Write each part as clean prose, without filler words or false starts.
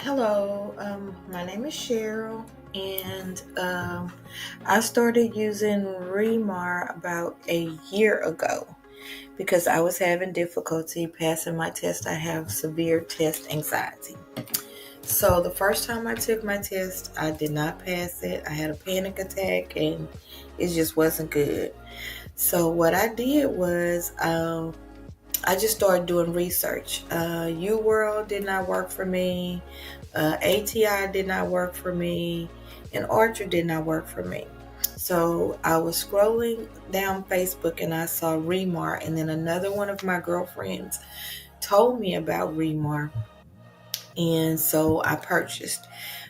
Hello, my name is Cheryl, and I started using ReMar about a year ago because I was having difficulty passing my test. I have severe test anxiety. So the first time I took my test, I did not pass it. I had a panic attack, and it just wasn't good. So what I did was I just started doing research. UWorld did not work for me. ATI did not work for me. And Archer did not work for me. So I was scrolling down Facebook and I saw ReMar. And then another one of my girlfriends told me about ReMar. And so I purchased.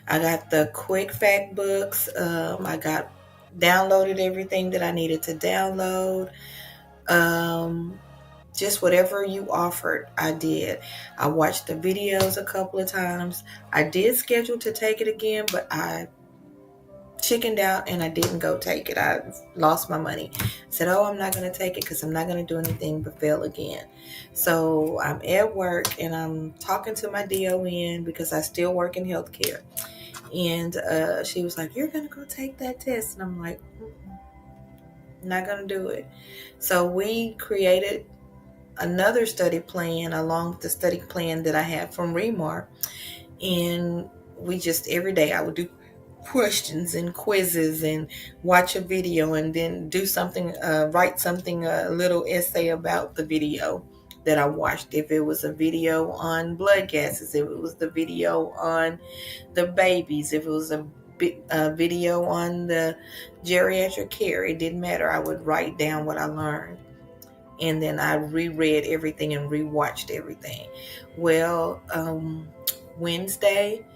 I got the quick fact books. I got downloaded everything that I needed to download. Just whatever you offered, I did. I watched the videos a couple of times. I did schedule to take it again, but I chickened out and I didn't go take it. I lost my money. Said, oh, I'm not going to take it because I'm not going to do anything but fail again. So I'm at work and I'm talking to my DON because I still work in healthcare. And she was like, you're going to go take that test. And I'm like, not going to do it. So we created another study plan along with the study plan that I had from ReMar, and we just every day I would do questions and quizzes and watch a video and then do something, write something, a little essay about the video that I watched. If it was a video on blood gases, if it was the video on the babies, if it was a video on the geriatric care, it didn't matter. I would write down what I learned. And then I reread everything and rewatched everything. Well, Wednesday,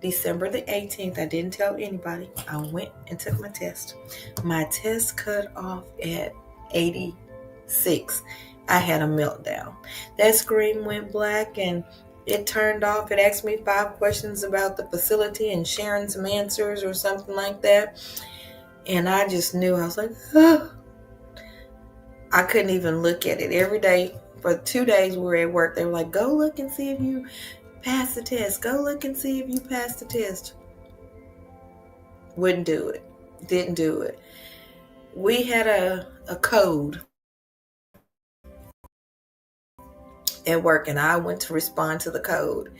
December the 18th, I didn't tell anybody. I went and took my test. My test cut off at 86. I had a meltdown. That screen went black and it turned off. It asked me 5 questions about the facility and sharing some answers or something like that. And I just knew, I was like, oh. I couldn't even look at it. Every day for 2 days we were at work, they were like, go look and see if you passed the test. Go look and see if you passed the test. Wouldn't do it. Didn't do it. We had a code at work and I went to respond to the code.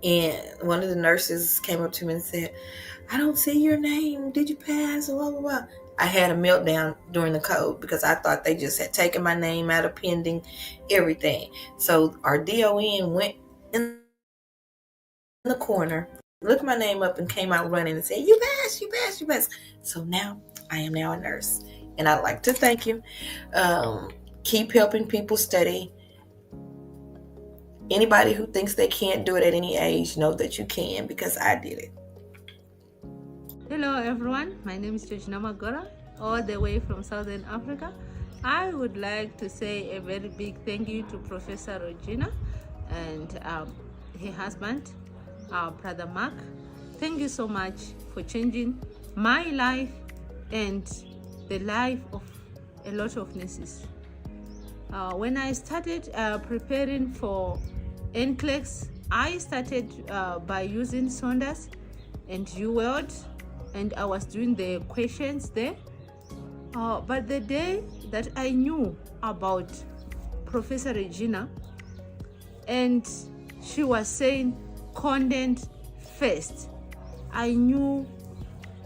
And one of the nurses came up to me and said, I don't see your name. Did you pass? Blah, blah, blah. I had a meltdown during the code because I thought they just had taken my name out of pending, everything. So our DON went in the corner, looked my name up and came out running and said, you passed, you passed, you passed. So now I am now a nurse. And I'd like to thank you. Keep helping people study. Anybody who thinks they can't do it at any age, know that you can, because I did it. Hello everyone, my name is Georgina Magora, all the way from Southern Africa. I would like to say a very big thank you to Professor Regina and her husband, Brother Mark. Thank you so much for changing my life and the life of a lot of nurses. When I started preparing for NCLEX, I started by using Saunders and UWorld, and I was doing the questions there. But the day that I knew about Professor Regina, and she was saying content first, I knew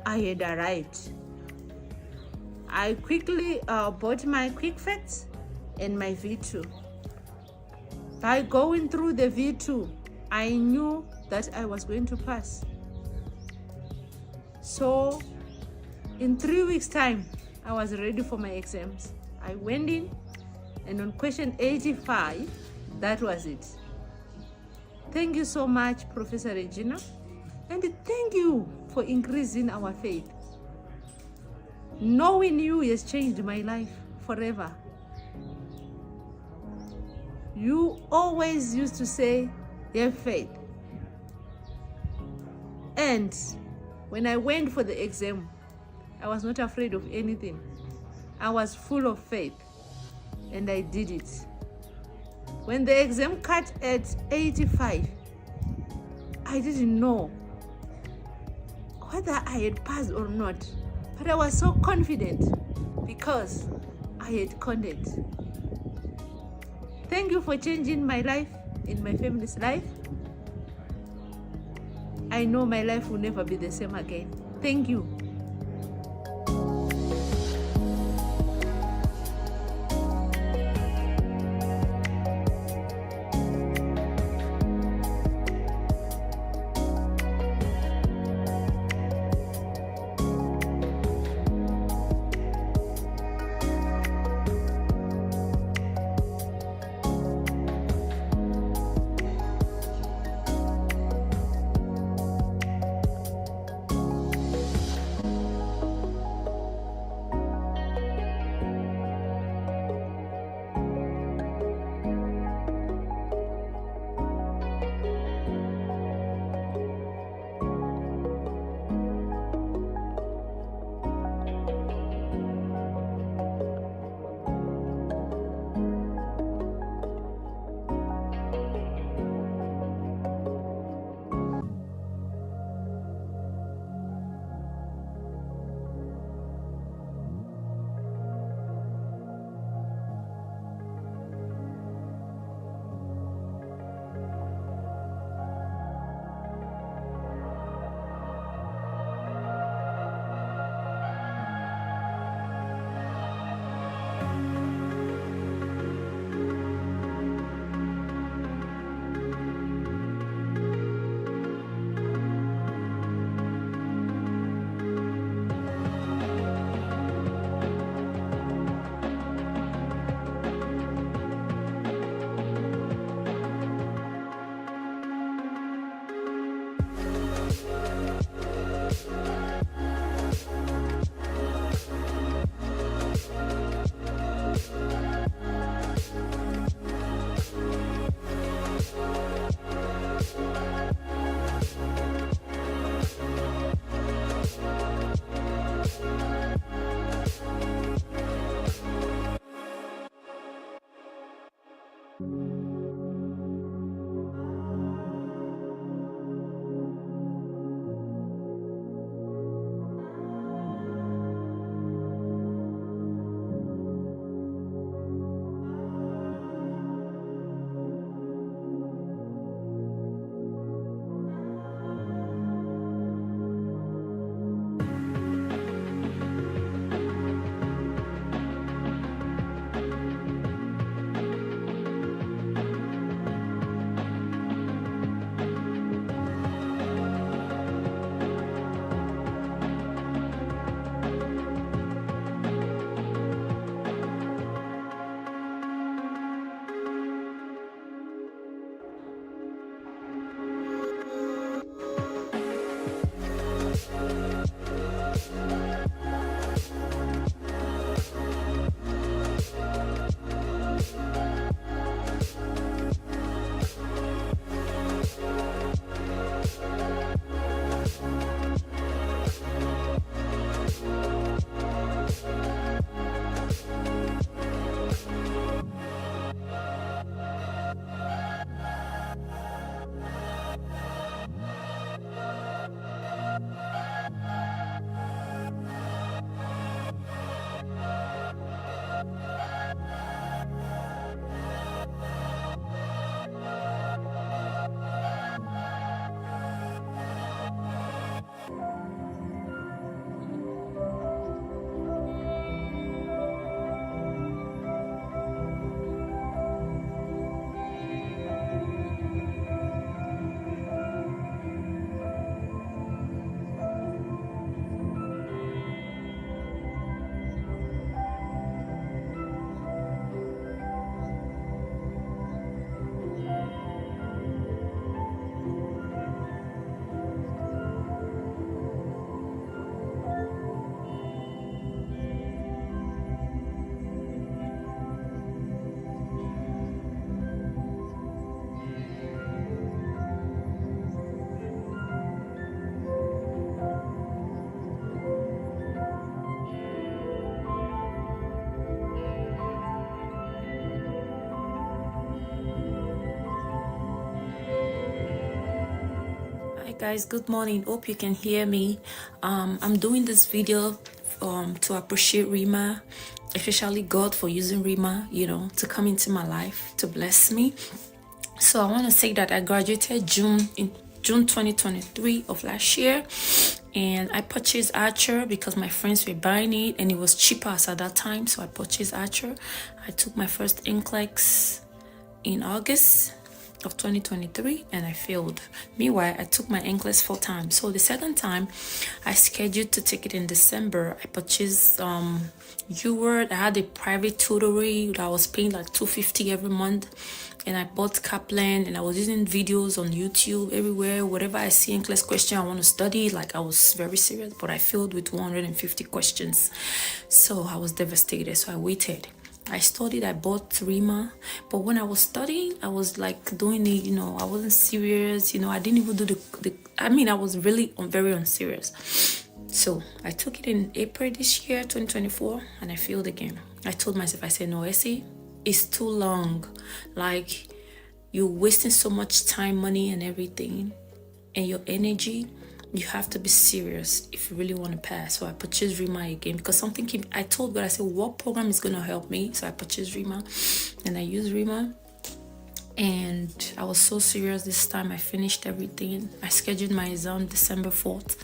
I had arrived. I quickly bought my quick facts and my V2. By going through the V2, I knew that I was going to pass. So in 3 weeks' time, I was ready for my exams. I went in, and on question 85, that was it. Thank you so much, Professor Regina, and thank you for increasing our faith. Knowing you has changed my life forever. You always used to say, have faith. And when I went for the exam, I was not afraid of anything. I was full of faith, and I did it. When the exam cut at 85, I didn't know whether I had passed or not, but I was so confident because I had conned. Thank you for changing my life, in my family's life. I know my life will never be the same again. Thank you. Guys, good morning. Hope you can hear me. I'm doing this video to appreciate ReMar, especially God for using ReMar, to come into my life to bless me. So I want to say that I graduated in June 2023 of last year, and I purchased Archer because my friends were buying it and it was cheaper at that time. So I purchased Archer. I took my first NCLEX in August of 2023 and I failed. Meanwhile, I took my NCLEX 4 times. So the second time I scheduled to take it in December. I purchased UWord. I had a private tutoring that I was paying like $250 every month, and I bought Kaplan and I was using videos on YouTube everywhere. Whatever I see NCLEX question I want to study, like I was very serious, but I failed with 150 questions. So I was devastated. So I waited. I studied, I bought ReMar, but when I was studying, I was like doing it, I wasn't serious, I didn't even do I was really very unserious. So I took it in April this year, 2024, and I failed again. I told myself, I said, no, Elsie, it's too long. Like, you're wasting so much time, money, and everything, and your energy. You have to be serious if you really want to pass. So I purchased ReMar again because I told God, I said, what program is going to help me? So I purchased ReMar and I used ReMar. And I was so serious this time. I finished everything. I scheduled my exam December 4th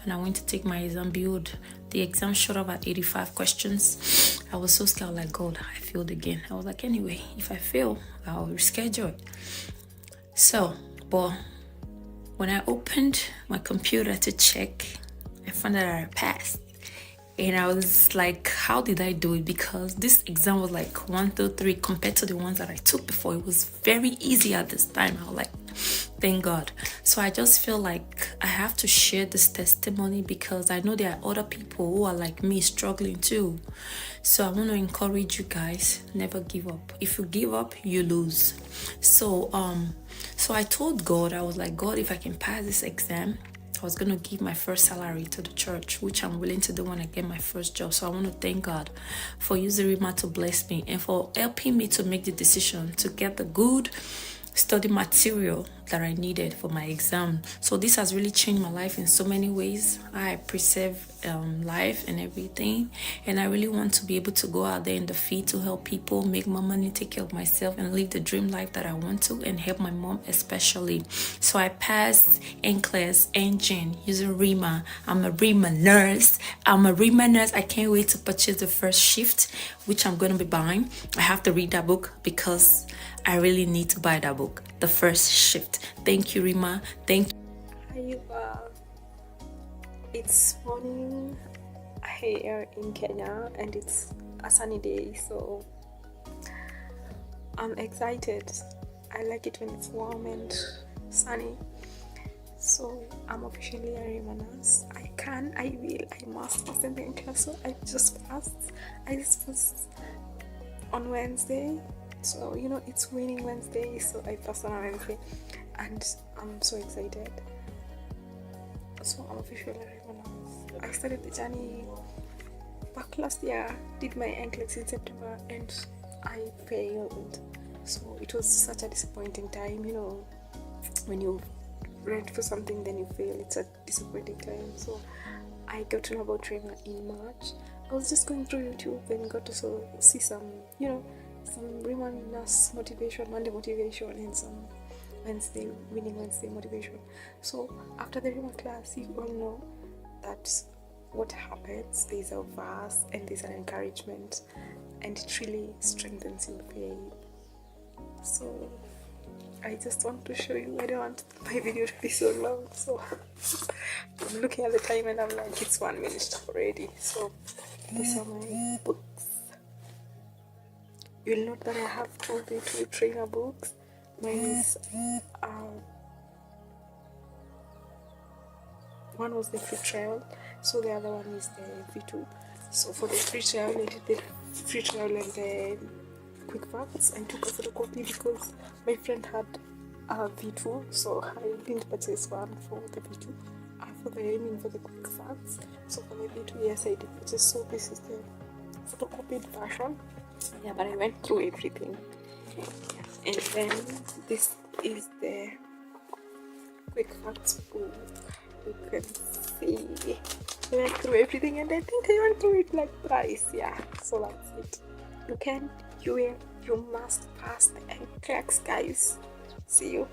and I went to take my exam build. The exam showed up at 85 questions. I was so scared, like, God, I failed again. I was like, anyway, if I fail, I'll reschedule it. So, but when I opened my computer to check, I found that I passed. And I was like, how did I do it? Because this exam was like 1 through 3 compared to the ones that I took before. It was very easy at this time. I was like, thank God. So I just feel like I have to share this testimony because I know there are other people who are like me struggling too. So I want to encourage you guys, never give up. If you give up, you lose. So I told God, I was like, God, if I can pass this exam, I was going to give my first salary to the church, which I'm willing to do when I get my first job. So I want to thank God for using ReMar to bless me and for helping me to make the decision to get the good study material that I needed for my exam. So this has really changed my life in so many ways. I preserve life and everything, and I really want to be able to go out there in the field to help people, make more money, take care of myself, and live the dream life that I want to, and help my mom especially. So I passed NCLEX engine using ReMar. I'm a ReMar nurse. I can't wait to purchase the first shift, which I'm going to be buying. I have to read that book because I really need to buy that book, The First Shift. Thank you, ReMar. Thank you. Hi, it's morning here in Kenya and it's a sunny day, so I'm excited. I like it when it's warm and sunny. So I'm officially a ReMar nurse. I must pass the main class. So I just passed on Wednesday. So it's winning Wednesday, so I passed on Wednesday and I'm so excited. So I'm officially a ReMar nurse. I started the journey back last year, did my NCLEX in September and I failed. So it was such a disappointing time, when you read for something then you fail, it's a disappointing time. So I got to know about ReMar in March. I was just going through YouTube and got to see some ReMar nurse motivation, Monday motivation, and some winning Wednesday motivation. So after the ReMar class, you all know that what happens, there's a verse and there's an encouragement, and it really strengthens your faith. So I just want to show you. I don't want my video to be so long, so I'm looking at the time and I'm like, it's 1 minute already. So these are my books. You'll note that I have all the 2 trainer books. Mine is one was the free trial, so the other one is the V2. So for the free trial, I did the free trial and the quick facts. I took a photocopy because my friend had a V2, so I didn't purchase one for the V2. For the quick facts. So for the V2, yes, I did purchase. So this is the photocopied version. Yeah, but I went through everything. And then this is the quick facts book. You can see. I went through everything, and I think I went through it like thrice. Yeah, so that's it. You must pass the NCLEX, guys. See you.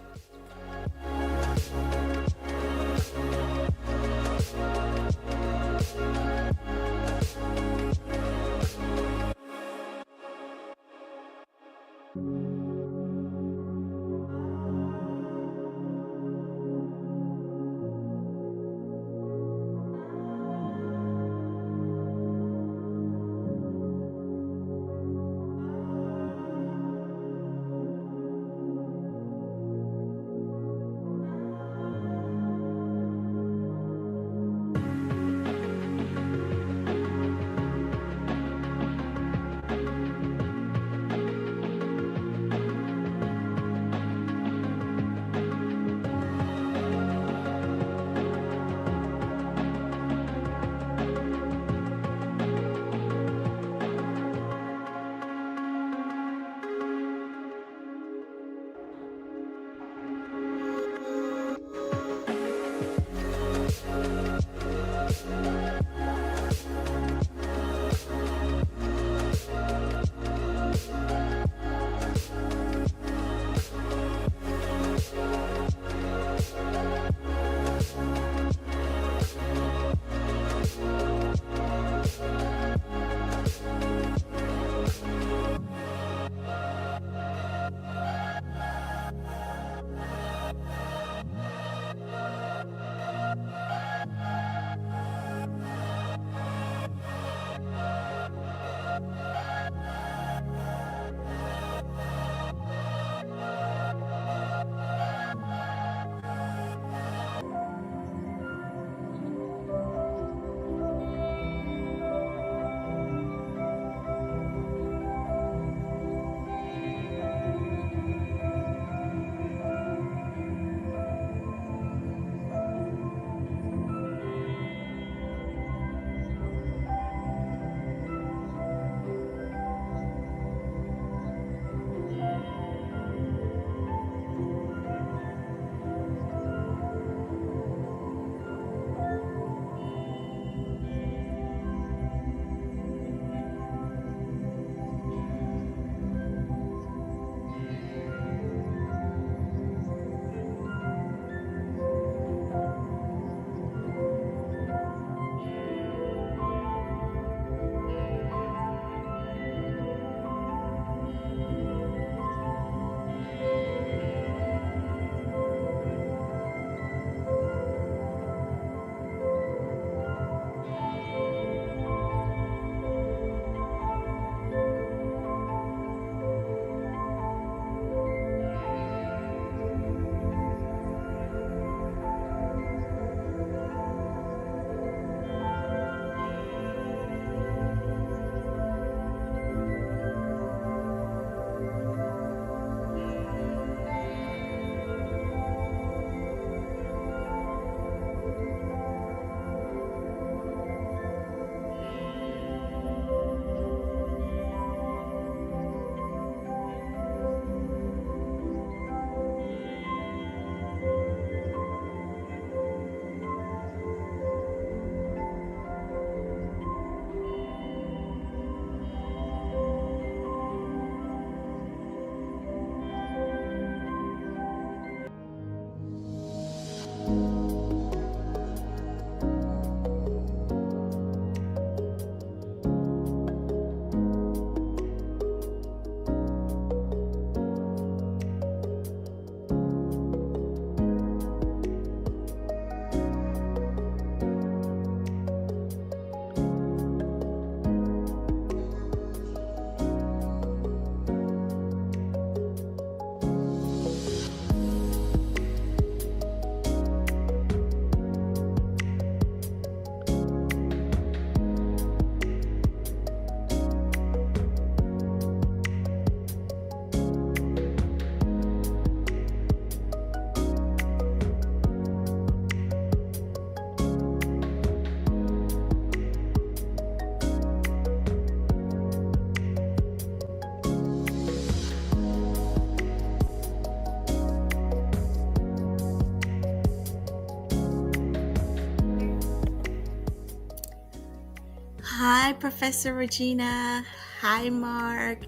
Hi, Professor Regina. Hi, Mark.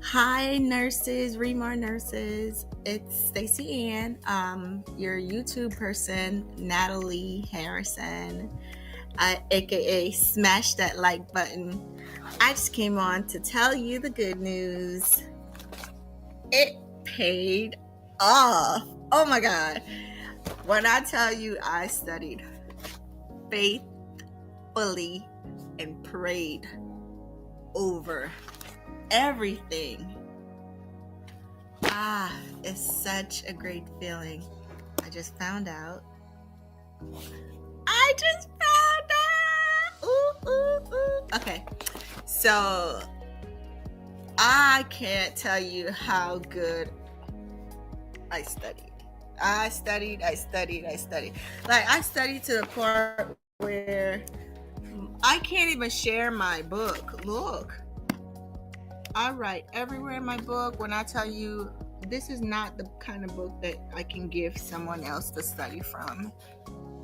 Hi, nurses, ReMar nurses. It's Stacy Ann, your YouTube person, Natalie Harrison, aka Smash That Like Button. I just came on to tell you the good news. It paid off. Oh my God. When I tell you I studied faithfully and prayed over everything. It's such a great feeling. I just found out. Ooh. Okay, so I can't tell you how good I studied. I studied. Like, I studied to the part where I can't even share my book. Look, I write everywhere in my book. When I tell you, this is not the kind of book that I can give someone else to study from,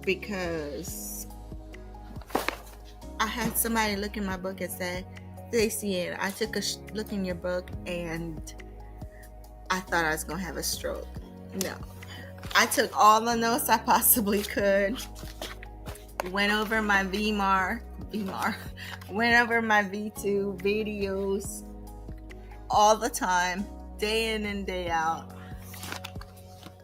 because I had somebody look in my book and say, Stacy, I took a look in your book and I thought I was going to have a stroke. No. I took all the notes I possibly could, went over my went over my V2 videos all the time, day in and day out.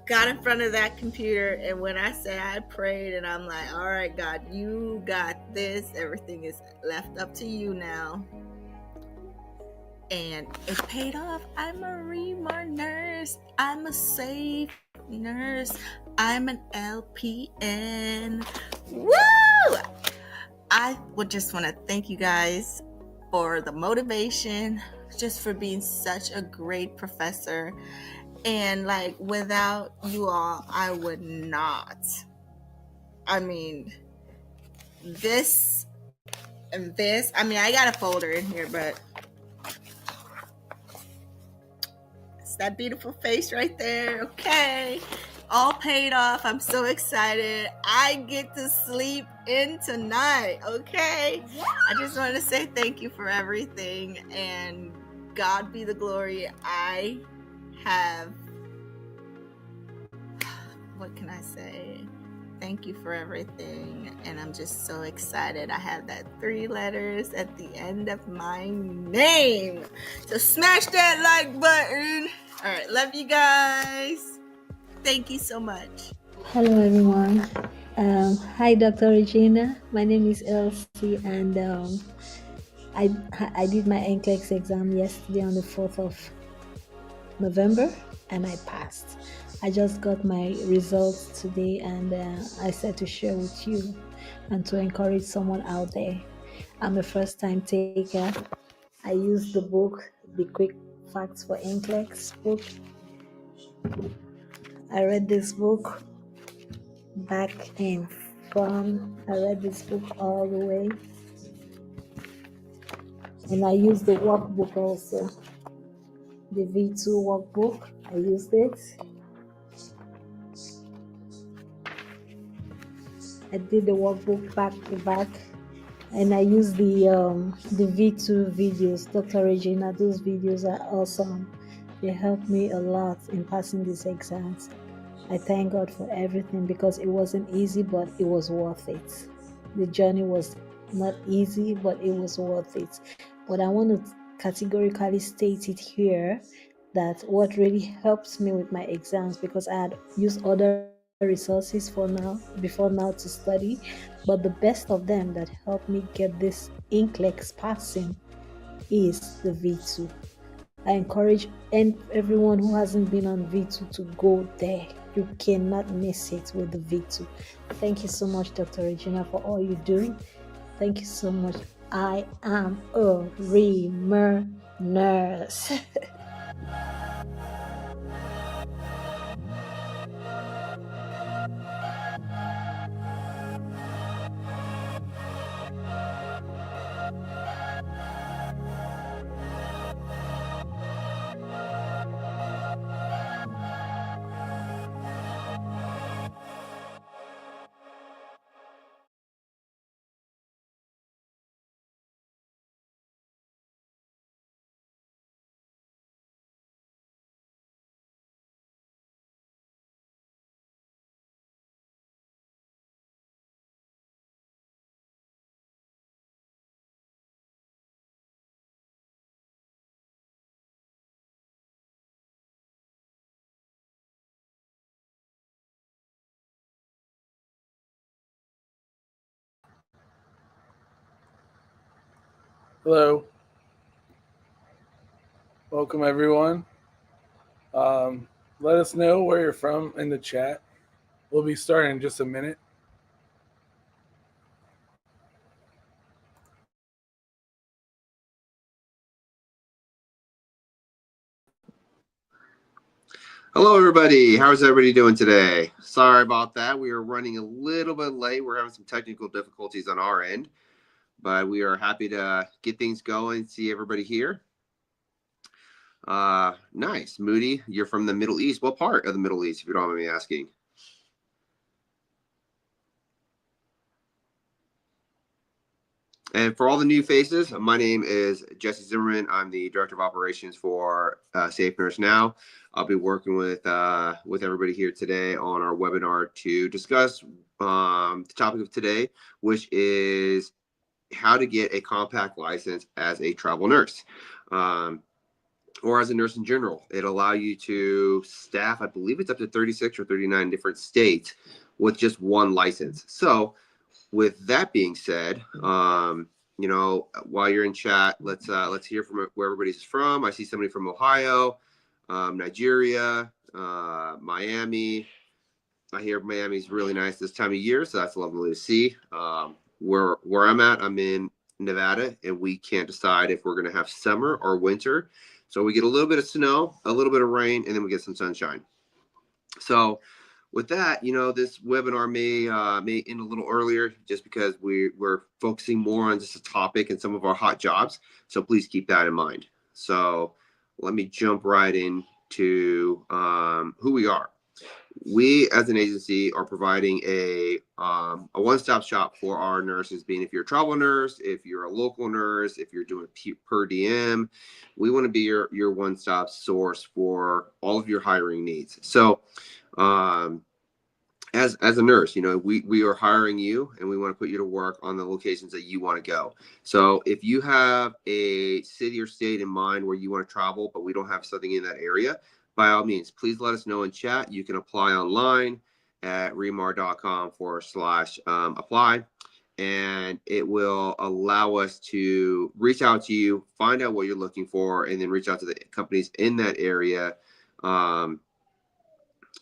Got in front of that computer, and when I say I prayed, and I'm like, all right, God, you got this. Everything is left up to you now. And it paid off. I'm a ReMar nurse. I'm a safe nurse. I'm an LPN. Woo! I would just want to thank you guys for the motivation, just for being such a great professor. And like, without you all, I would not. I mean, this and this. I mean, I got a folder in here, but it's that beautiful face right there. Okay. All paid off. I'm so excited. I get to sleep in tonight. Okay. I just want to say thank you for everything, and God be the glory. I have, what can I say? Thank you for everything, and I'm just so excited. I have that 3 letters at the end of my name. So smash that like button. All right, love you guys. Thank you so much. Hello everyone. Hi Dr. Regina. My name is Elsie, and I did my NCLEX exam yesterday on the 4th of November, and I passed. I just got my results today, and I said to share with you and to encourage someone out there. I'm a first-time taker. I used the book, The Quick Facts for NCLEX book. I read this book back and from. I read this book all the way, and I used the workbook also, the V2 workbook. I used it. I did the workbook back to back, and I used the V2 videos. Dr. Regina, those videos are awesome. They helped me a lot in passing these exams. I thank God for everything, because it wasn't easy, but it was worth it. The journey was not easy, but it was worth it. But I want to categorically state it here that what really helped me with my exams, because I had used other resources before now to study, but the best of them that helped me get this NCLEX passing is the V2. I encourage everyone who hasn't been on V2 to go there. You cannot miss it with the V2. Thank you so much, Dr. Regina, for all you're doing. Thank you so much. I am a ReMar nurse. Hello. Welcome, everyone. Let us know where you're from in the chat. We'll be starting in just a minute. Hello, everybody. How's everybody doing today? Sorry about that. We are running a little bit late. We're having some technical difficulties on our end, but we are happy to get things going. See everybody here. Nice. Moody, you're from the Middle East. What part of the Middle East, if you don't mind me asking? And for all the new faces, my name is Jesse Zimmerman. I'm the Director of Operations for Safe Nurse Now. I'll be working with everybody here today on our webinar to discuss the topic of today, which is how to get a compact license as a travel nurse. Or as a nurse in general. It'll allow you to staff, I believe it's up to 36 or 39 different states with just one license. So with that being said, you know, while you're in chat, let's hear from where everybody's from. I see somebody from Ohio, Nigeria, Miami. I hear Miami's really nice this time of year, so that's lovely to see. Where I'm at, I'm in Nevada, and we can't decide if we're going to have summer or winter. So we get a little bit of snow, a little bit of rain, and then we get some sunshine. So with that, you know, this webinar may end a little earlier just because we're focusing more on just a topic and some of our hot jobs. So please keep that in mind. So let me jump right into who we are. We as an agency are providing a one-stop shop for our nurses, being if you're a travel nurse, if you're a local nurse, if you're doing per diem, we want to be your one-stop source for all of your hiring needs. So as a nurse, you know, we are hiring you and we want to put you to work on the locations that you want to go. So if you have a city or state in mind where you want to travel, but we don't have something in that area, by all means, please let us know in chat. You can apply online at remar.com/apply. And it will allow us to reach out to you, find out what you're looking for, and then reach out to the companies in that area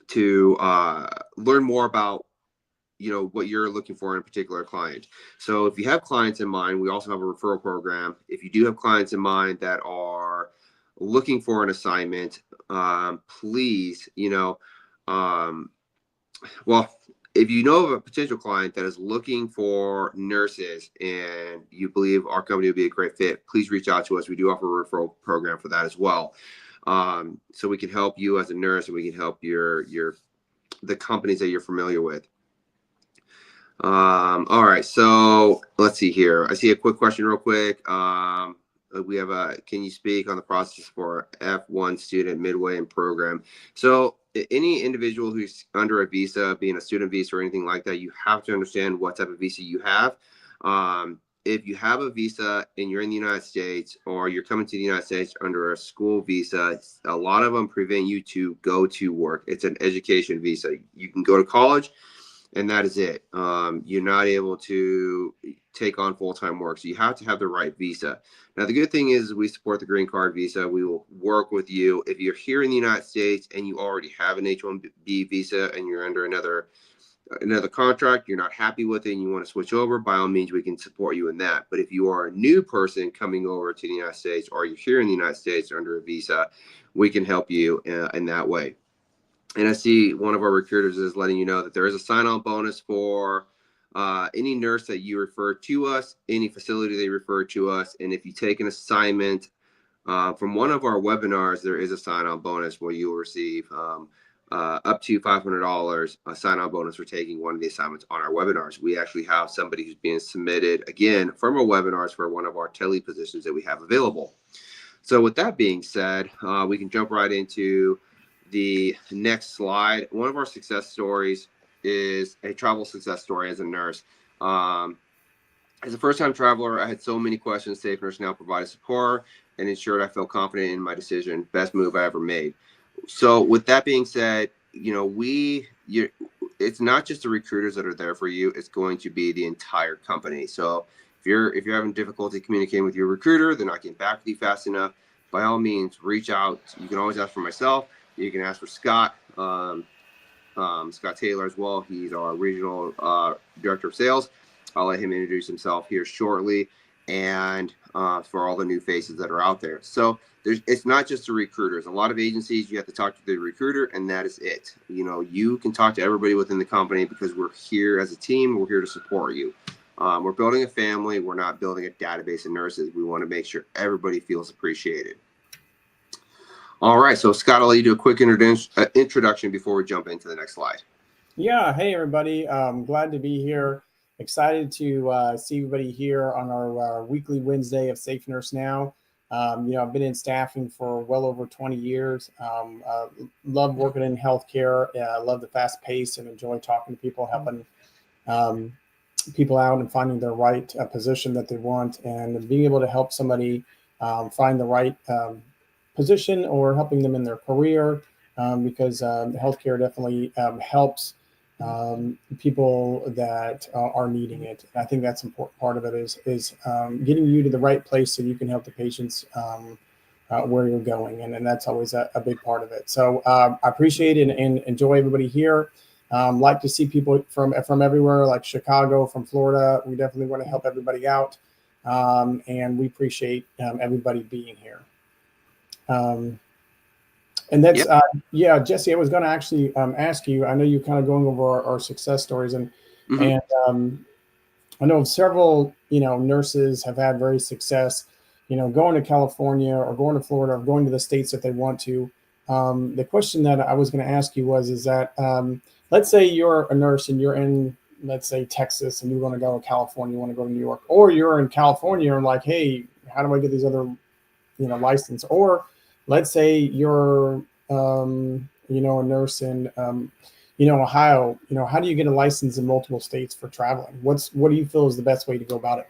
to learn more about, you know, what you're looking for in a particular client. So if you have clients in mind, we also have a referral program. If you do have clients in mind that are looking for an assignment, please, you know, well, if you know of a potential client that is looking for nurses and you believe our company would be a great fit, please reach out to us. We do offer a referral program for that as well. So we can help you as a nurse, and we can help the companies that you're familiar with. All right, so let's see here. I see a quick question real quick. We have can you speak on the process for F1 student midway in program? So any individual who's under a visa, being a student visa or anything like that, you have to understand what type of visa you have. If you have a visa and you're in the United States, or you're coming to the United States under a school visa, a lot of them prevent you to go to work. It's an education visa. You can go to college, and that is it. You're not able to take on full-time work. So you have to have the right visa. Now, the good thing is we support the green card visa. We will work with you. If you're here in the United States and you already have an H-1B visa and you're under another contract, you're not happy with it and you want to switch over, by all means, we can support you in that. But if you are a new person coming over to the United States, or you're here in the United States under a visa, we can help you in that way. And I see one of our recruiters is letting you know that there is a sign-on bonus for any nurse that you refer to us, any facility they refer to us. And if you take an assignment from one of our webinars, there is a sign-on bonus where you will receive up to $500 a sign-on bonus for taking one of the assignments on our webinars. We actually have somebody who's being submitted, again, from our webinars for one of our tele positions that we have available. So with that being said, we can jump right into the next slide. One of our success stories is a travel success story as a nurse. As a first-time traveler, I had so many questions. Safe Nurse Now provided support and ensured I felt confident in my decision. Best move I ever made. So with that being said, you know, it's not just the recruiters that are there for you. It's going to be the entire company. So If you're having difficulty communicating with your recruiter, they're not getting back with you fast enough, by all means, reach out. You can always ask for myself. You can ask for Scott, Scott Taylor as well. He's our regional director of sales. I'll let him introduce himself here shortly, and for all the new faces that are out there. So it's not just the recruiters. A lot of agencies, you have to talk to the recruiter, and that is it. You know, you can talk to everybody within the company because we're here as a team. We're here to support you. We're building a family. We're not building a database of nurses. We want to make sure everybody feels appreciated. All right, so Scott, I'll let you do a quick introduction before we jump into the next slide. Yeah, hey everybody, glad to be here. Excited to see everybody here on our weekly Wednesday of Safe Nurse Now. You know, I've been in staffing for well over 20 years. Love working in healthcare. I love the fast pace and enjoy talking to people, helping people out and finding their right position that they want, and being able to help somebody find the right position or helping them in their career, because healthcare definitely helps people that are needing it. And I think that's an important part of it is getting you to the right place so you can help the patients where you're going. And that's always a big part of it. So I appreciate it and enjoy everybody here. Like to see people from everywhere, like Chicago, from Florida. We definitely want to help everybody out. And we appreciate everybody being here. And that's, yeah, Jesse, I was going to actually ask you, I know you're kind of going over our success stories, and I know several, you know, nurses have had very success, you know, going to California or going to Florida or going to the states that they want to. The question that I was going to ask you is that, let's say you're a nurse and you're in, let's say, Texas, and you want to go to California, you want to go to New York, or you're in California and like, hey, how do I get these other, you know, license? Or let's say you're, you know, a nurse in, you know, Ohio. You know, how do you get a license in multiple states for traveling? What do you feel is the best way to go about it?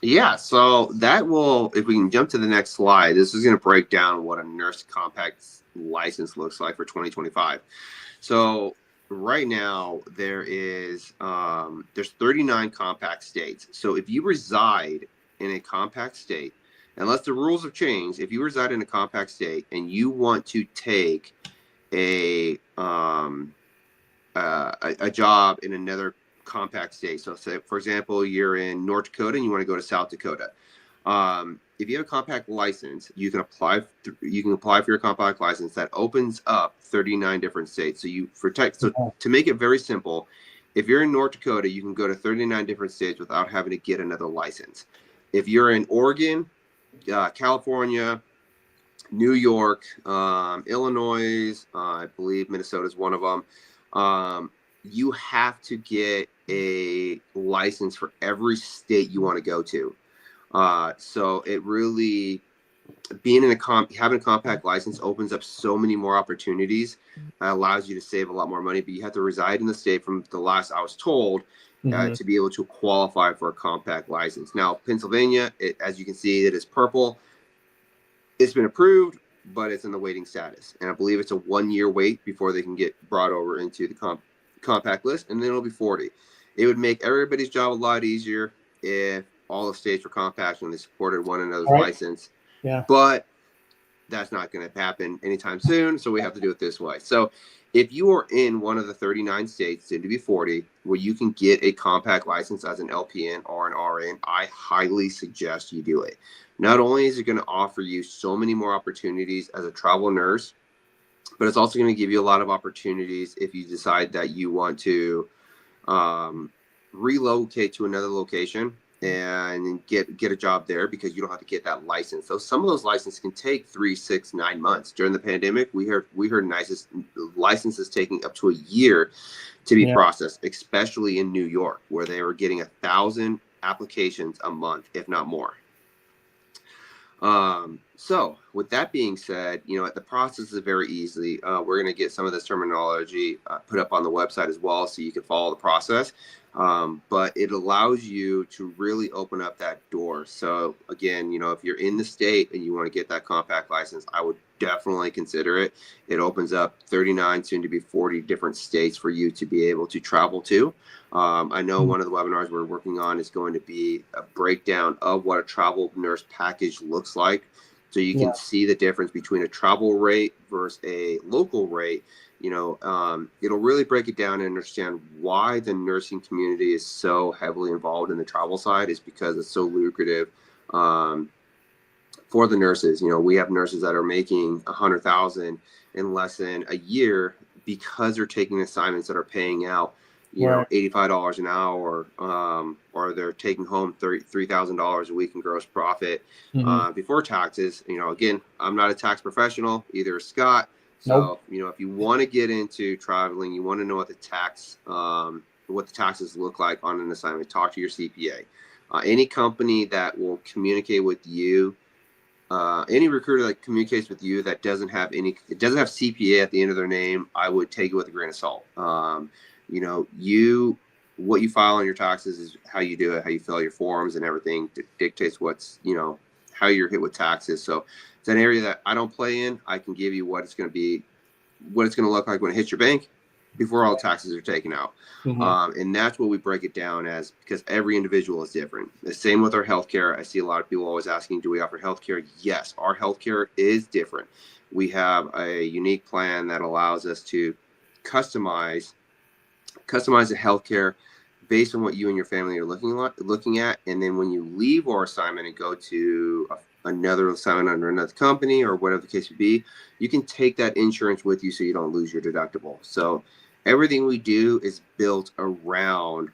Yeah, so that will, if we can jump to the next slide, this is going to break down what a nurse compact license looks like for 2025. So right now there is, there's 39 compact states. So if you reside in a compact state, unless the rules have changed, if you reside in a compact state and you want to take a job in another compact state, so say, for example, you're in North Dakota and you want to go to South Dakota, if you have a compact license, you can apply for your compact license. That opens up 39 different states. So to make it very simple, if you're in North Dakota, you can go to 39 different states without having to get another license. If you're in Oregon, California, New York, Illinois, I believe Minnesota is one of them. You have to get a license for every state you want to go to. So it really, being in having a compact license opens up so many more opportunities. Allows you to save a lot more money, but you have to reside in the state, from the last I was told, to be able to qualify for a compact license. Now, Pennsylvania, as you can see, it is purple. It's been approved, but it's in the waiting status. And I believe it's a 1-year wait before they can get brought over into the compact list, and then it'll be 40. It would make everybody's job a lot easier if all the states were compact and they supported one another's license. Yeah. But that's not going to happen anytime soon, so we have to do it this way. So if you are in one of the 39 states, soon to be 40, where you can get a compact license as an LPN or an RN, I highly suggest you do it. Not only is it going to offer you so many more opportunities as a travel nurse, but it's also going to give you a lot of opportunities if you decide that you want to relocate to another location and get a job there, because you don't have to get that license. So some of those licenses can take 3, 6, 9 months. During the pandemic, we heard licenses taking up to a year to be processed, especially in New York, where they were getting 1,000 applications a month, if not more. So with that being said, you know, the process is very easy. We're going to get some of this terminology put up on the website as well, so you can follow the process. But it allows you to really open up that door. So again, you know, if you're in the state and you want to get that compact license, I would definitely consider it. It opens up 39, soon to be 40 different states for you to be able to travel to. I know one of the webinars we're working on is going to be a breakdown of what a travel nurse package looks like. So you can see the difference between a travel rate versus a local rate. It'll really break it down and understand why the nursing community is so heavily involved in the travel side, is because it's so lucrative for the nurses. We have nurses that are making $100,000 in less than a year because they're taking assignments that are paying out, $85 an hour, or they're taking home $3,000 a week in gross profit before taxes. Again, I'm not a tax professional, either is Scott. So, if you want to get into traveling, you want to know what the taxes look like on an assignment, talk to your CPA. Any company that will communicate with you, any recruiter that communicates with you that doesn't have CPA at the end of their name, I would take it with a grain of salt. What you file on your taxes is how you do it, how you fill out your forms and everything dictates how you're hit with taxes. So it's an area that I don't play in. I can give you what it's going to look like when it hits your bank before all taxes are taken out. And that's what we break it down as, because every individual is different. The same with our healthcare. I see a lot of people always asking, do we offer healthcare? Yes, our healthcare is different. We have a unique plan that allows us to customize the healthcare based on what you and your family are looking at. And then when you leave our assignment and go to another assignment under another company or whatever the case would be, you can take that insurance with you so you don't lose your deductible. So everything we do is built around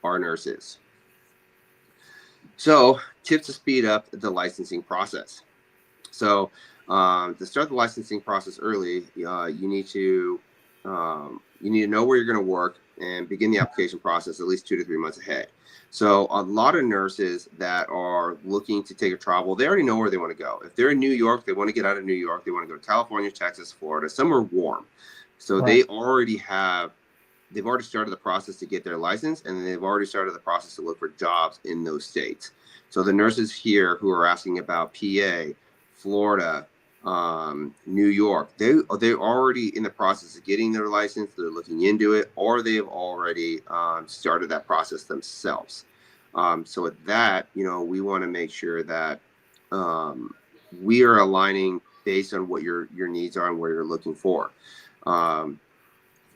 our nurses. So tips to speed up the licensing process. So to start the licensing process early, you need to know where you're going to work and begin the application process at least 2 to 3 months ahead. So a lot of nurses that are looking to take a travel, they already know where they want to go. If they're in New York, they want to get out of New York. They want to go to California, Texas, Florida, somewhere warm. So they've already started the process to get their license, and they've already started the process to look for jobs in those states. So the nurses here who are asking about PA, Florida, New York, they're already in the process of getting their license. They're looking into it, or they've already started that process themselves. So with that, we want to make sure that we are aligning based on what your needs are and what you're looking for.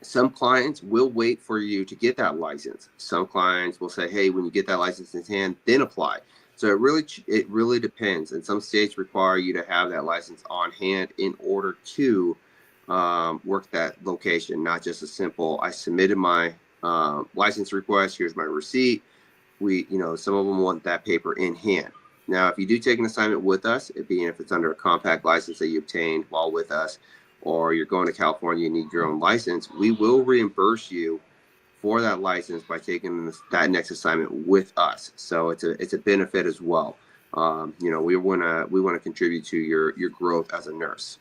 Some clients will wait for you to get that license. Some clients will say, hey, when you get that license in hand, then apply. So it really depends. And some states require you to have that license on hand in order to work that location, not just a simple, I submitted my license request, here's my receipt. Some of them want that paper in hand. Now, if you do take an assignment with us, if it's under a compact license that you obtained while with us, or you're going to California, you need your own license, we will reimburse you for that license by taking that next assignment with us. So it's a benefit as well. We want to contribute to your growth as a nurse.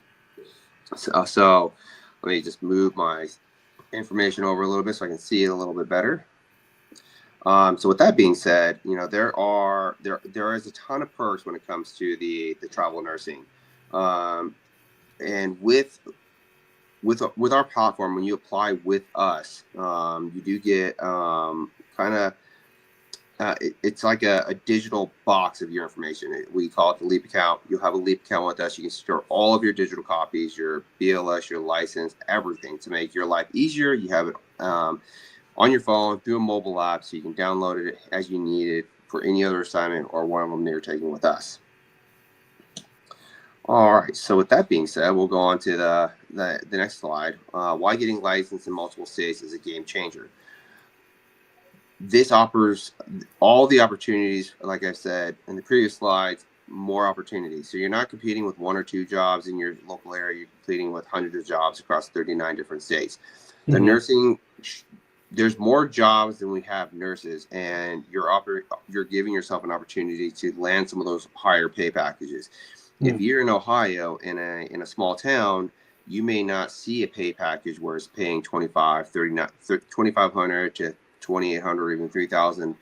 So let me just move my information over a little bit so I can see it a little bit better. So with that being said, there is a ton of perks when it comes to the travel nursing, and with our platform, when you apply with us, you do get it's like a digital box of your information. We call it the Leap account. You'll have a Leap account with us. You can store all of your digital copies, your BLS, your license, everything to make your life easier. You have it on your phone through a mobile app, so you can download it as you need it for any other assignment or one of them that you're taking with us. All right, so with that being said, we'll go on to the next slide. Why getting licensed in multiple states is a game changer. This offers all the opportunities, like I said in the previous slides, more opportunities. So you're not competing with 1 or 2 jobs in your local area. You're competing with hundreds of jobs across 39 different states. The nursing, there's more jobs than we have nurses, and you're giving yourself an opportunity to land some of those higher pay packages. If you're in Ohio in a small town, you may not see a pay package where it's paying $2,500 to $2,800 or even $3,000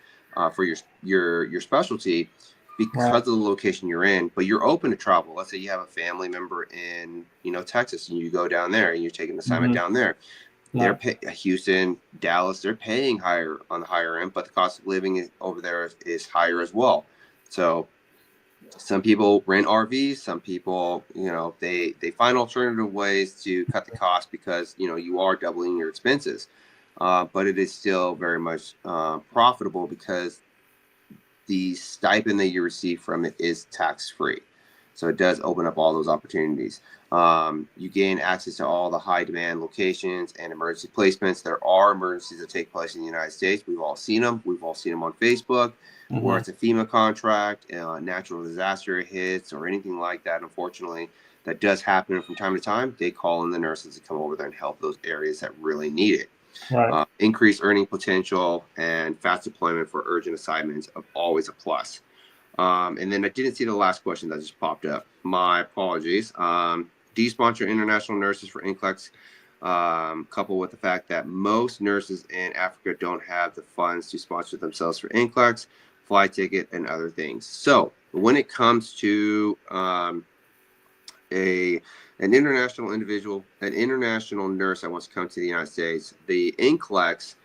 for your specialty. because of the location you're in, but you're open to travel. Let's say you have a family member in, Texas, and you go down there and you're taking an assignment down there. They're Houston, Dallas, they're paying higher on the higher end, but the cost of living over there is higher as well. So some people rent RVs, some people, they find alternative ways to cut the cost because, you are doubling your expenses. But it is still very much profitable because the stipend that you receive from it is tax-free. So it does open up all those opportunities. You gain access to all the high demand locations and emergency placements. There are emergencies that take place in the United States. We've all seen them. We've all seen them on Facebook, where it's a FEMA contract, natural disaster hits or anything like that. Unfortunately, that does happen from time to time. They call in the nurses to come over there and help those areas that really need it. Right. Increased earning potential and fast deployment for urgent assignments are always a plus. And then I didn't see the last question that just popped up. My apologies. Do you sponsor international nurses for NCLEX? Coupled with the fact that most nurses in Africa don't have the funds to sponsor themselves for NCLEX, flight ticket, and other things. So when it comes to an international individual, an international nurse that wants to come to the United States, the NCLEX,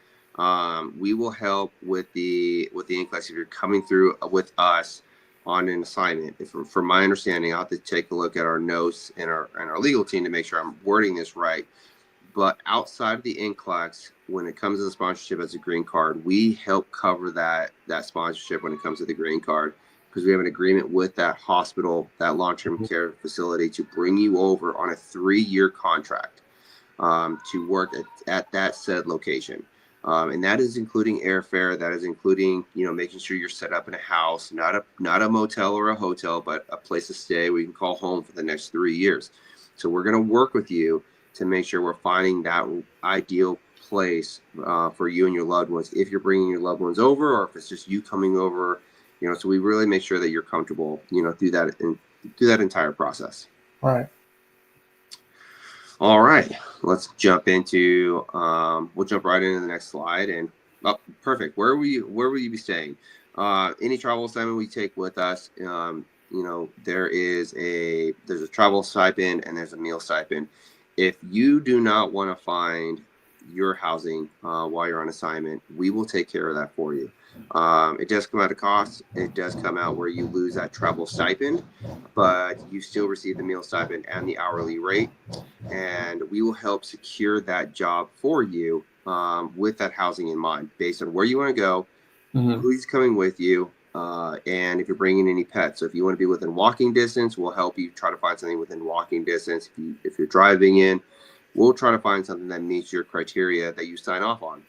we will help with the NCLEX if you're coming through with us on an assignment. From my understanding, I'll have to take a look at our notes and our legal team to make sure I'm wording this right. But outside of the NCLEX, when it comes to the sponsorship as a green card, we help cover that sponsorship when it comes to the green card, because we have an agreement with that hospital, that long-term care facility, to bring you over on a 3-year contract to work at that said location. And that is including airfare. That is including, making sure you're set up in a house, not a motel or a hotel, but a place to stay we can call home for the next 3 years. So we're going to work with you to make sure we're finding that ideal place for you and your loved ones, if you're bringing your loved ones over, or if it's just you coming over. So we really make sure that you're comfortable, through that entire process. Right. All right, let's jump into. We'll jump right into the next slide. And perfect. Where will you be staying? Any travel assignment we take with us, there's a travel stipend and there's a meal stipend. If you do not want to find your housing while you're on assignment, we will take care of that for you. It does come out of cost. It does come out where you lose that travel stipend, but you still receive the meal stipend and the hourly rate. And we will help secure that job for you with that housing in mind, based on where you want to go, who's coming with you, and if you're bringing any pets. So if you want to be within walking distance, we'll help you try to find something within walking distance. If you're driving in, we'll try to find something that meets your criteria that you sign off on.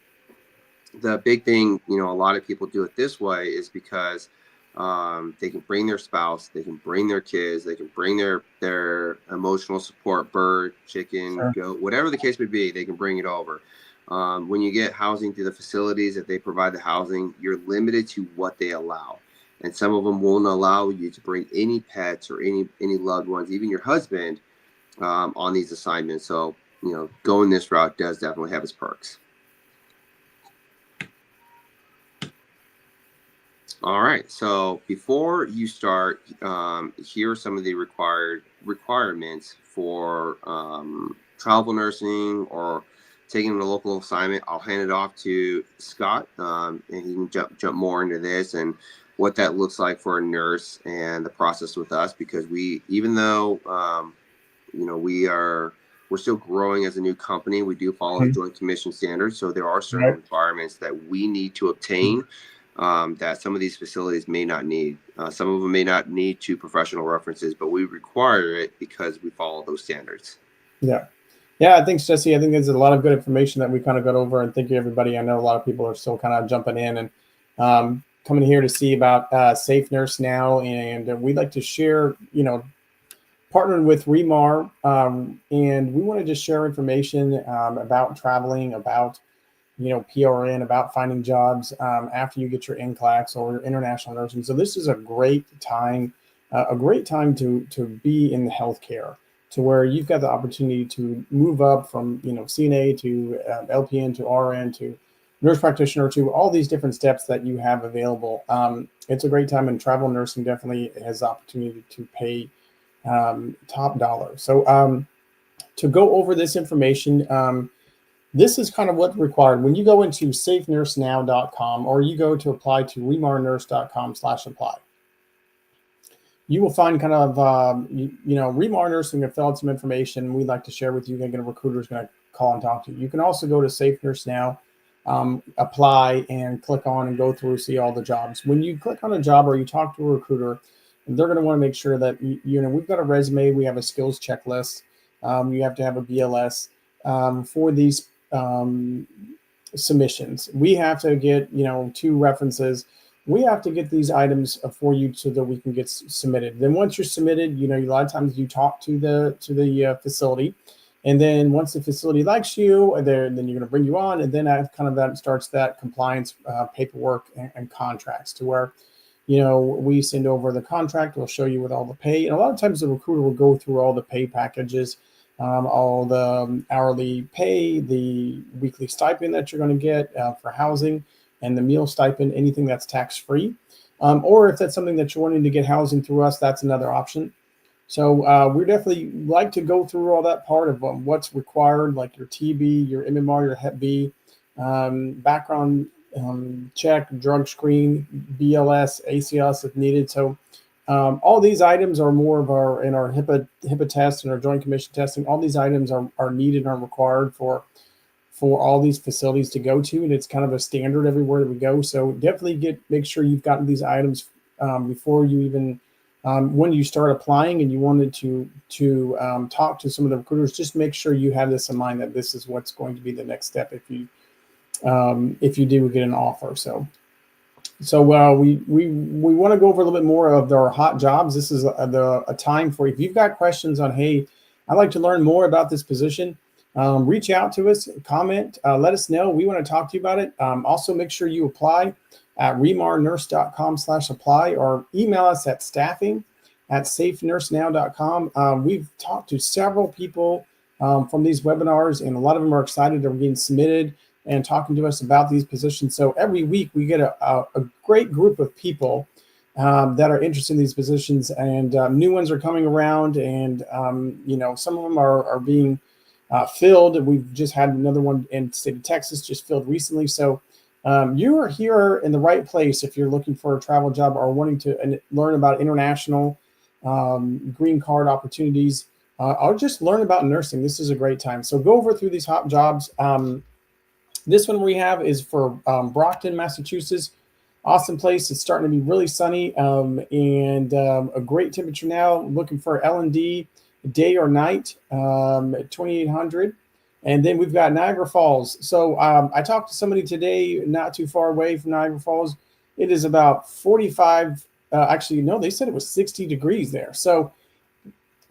The big thing, a lot of people do it this way is because they can bring their spouse, they can bring their kids, they can bring their emotional support, bird, chicken, goat, whatever the case may be, they can bring it over. When you get housing through the facilities, if they provide the housing, you're limited to what they allow. And some of them won't allow you to bring any pets or any loved ones, even your husband, on these assignments. So, going this route does definitely have its perks. All right. So before you start, here are some of the requirements for travel nursing or taking a local assignment. I'll hand it off to Scott, and he can jump more into this and what that looks like for a nurse and the process with us, because even though we're still growing as a new company, we do follow the Joint Commission standards. So there are certain requirements that we need to obtain that some of these facilities may not need. Some of them may not need 2 professional references, but we require it because we follow those standards. Yeah, thanks, Jesse. I think there's a lot of good information that we kind of got over, and thank you, everybody. I know a lot of people are still kind of jumping in and coming here to see about Safe Nurse Now, and we'd like to share, partnered with ReMar, and we want to just share information about traveling, about PRN, about finding jobs after you get your NCLEX or your international nursing. So this is a great time to be in the healthcare, to where you've got the opportunity to move up from CNA to LPN to RN to nurse practitioner to all these different steps that you have available. It's a great time, and travel nursing definitely has the opportunity to pay top dollar. So to go over this information, this is kind of what's required. When you go into safenursenow.com or you go to apply to remarnurse.com/apply, you will find kind of, ReMar Nursing have filled out some information we'd like to share with you. Again, a recruiter is going to call and talk to you. You can also go to Safe Nurse Now, apply, and click on and go through, see all the jobs. When you click on a job or you talk to a recruiter, they're going to want to make sure that, we've got a resume, we have a skills checklist. You have to have a BLS for these submissions. We have to get, 2 references. We have to get these items for you so that we can get submitted. Then once you're submitted, a lot of times you talk to the facility, and then once the facility likes you, then you're going to bring you on, and then that starts that compliance paperwork and contracts to where, we send over the contract. We'll show you with all the pay, and a lot of times the recruiter will go through all the pay packages, all the hourly pay, the weekly stipend that you're going to get for housing, and the meal stipend, anything that's tax-free. Or if that's something that you're wanting to get housing through us, that's another option. So we definitely like to go through all that part of what's required, like your TB, your MMR, your Hep B, background check, drug screen, BLS, ACLS if needed. So all these items are more of our HIPAA test and our Joint Commission testing. All these items are needed and are required for all these facilities to go to, and it's kind of a standard everywhere that we go. So definitely make sure you've gotten these items before you even when you start applying and you wanted to talk to some of the recruiters. Just make sure you have this in mind, that this is what's going to be the next step if you do get an offer. So we want to go over a little bit more of our hot jobs. This is a time for, if you've got questions on, hey, I'd like to learn more about this position, reach out to us, comment, let us know. We want to talk to you about it. Also, make sure you apply at remarnurse.com/apply, or email us at staffing@safenursenow.com. We've talked to several people from these webinars, and a lot of them are excited. They're getting submitted and talking to us about these positions. So every week we get a great group of people that are interested in these positions, and new ones are coming around, and some of them are being filled. We've just had another one in the state of Texas just filled recently. So you are here in the right place if you're looking for a travel job or wanting to learn about international green card opportunities, or just learn about nursing. This is a great time. So go over through these hot jobs. This one we have is for Brockton, Massachusetts. Awesome place. It's starting to be really sunny and a great temperature now. Looking for L&D day or night at 2,800. And then we've got Niagara Falls. So I talked to somebody today not too far away from Niagara Falls. It is about 45. Actually, no, they said it was 60 degrees there. So,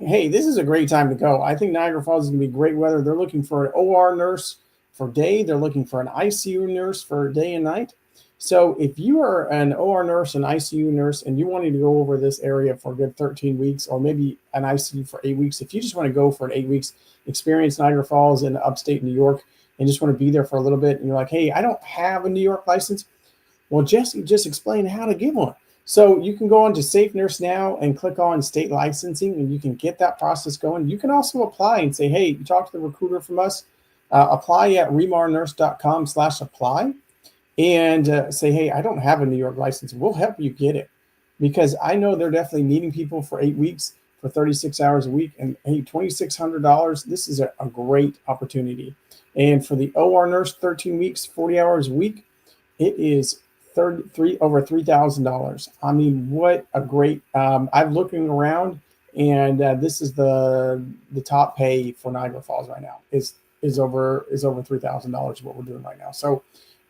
hey, this is a great time to go. I think Niagara Falls is going to be great weather. They're looking for an OR nurse for day. They're looking for an ICU nurse for day and night. So if you are an OR nurse, an ICU nurse, and you wanted to go over this area for a good 13 weeks, or maybe an ICU for 8 weeks, if you just want to go for an 8 weeks, experience Niagara Falls in upstate New York, and just want to be there for a little bit, and you're like, hey, I don't have a New York license. Well, Jesse just explained how to get one. So you can go on to Safe Nurse Now and click on state licensing, and you can get that process going. You can also apply and say, hey, you talk to the recruiter from us, apply at remarnurse.com/apply. And say, hey, I don't have a New York license. We'll help you get it, because I know they're definitely needing people for 8 weeks for 36 hours a week. And hey, $2,600, this is a great opportunity. And for the OR nurse, 13 weeks, 40 hours a week, it is over $3,000. I mean, what a great, I'm looking around, and this is the top pay for Niagara Falls right now is over $3,000 what we're doing right now. So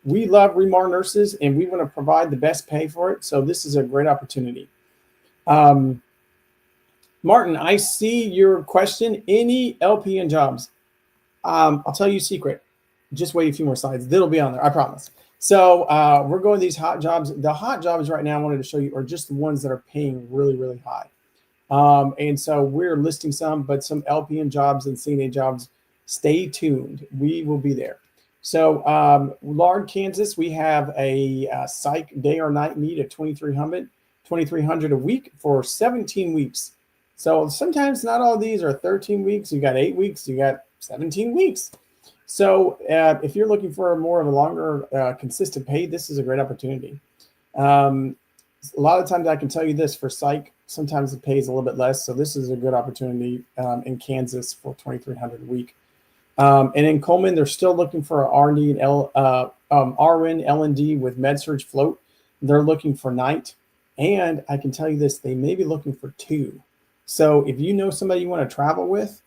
we love ReMar nurses, and we want to provide the best pay for it. So this is a great opportunity. Martin, I see your question. Any LPN jobs? I'll tell you a secret. Just wait a few more slides. They'll be on there, I promise. So we're going to these hot jobs. The hot jobs right now I wanted to show you are just the ones that are paying really, really high. And so we're listing some, but some LPN jobs and CNA jobs, stay tuned. We will be there. So Lard, Kansas, we have a psych day or night need of 2,300 a week for 17 weeks. So sometimes not all of these are 13 weeks. You got 8 weeks, you got 17 weeks. So if you're looking for more of a longer consistent pay, this is a great opportunity. A lot of times I can tell you this for psych, sometimes it pays a little bit less. So this is a good opportunity in Kansas for 2,300 a week. And in Coleman, they're still looking for an R&D and RN, L&D with MedSurg float. They're looking for night. And I can tell you this, they may be looking for 2. So if you know somebody you want to travel with,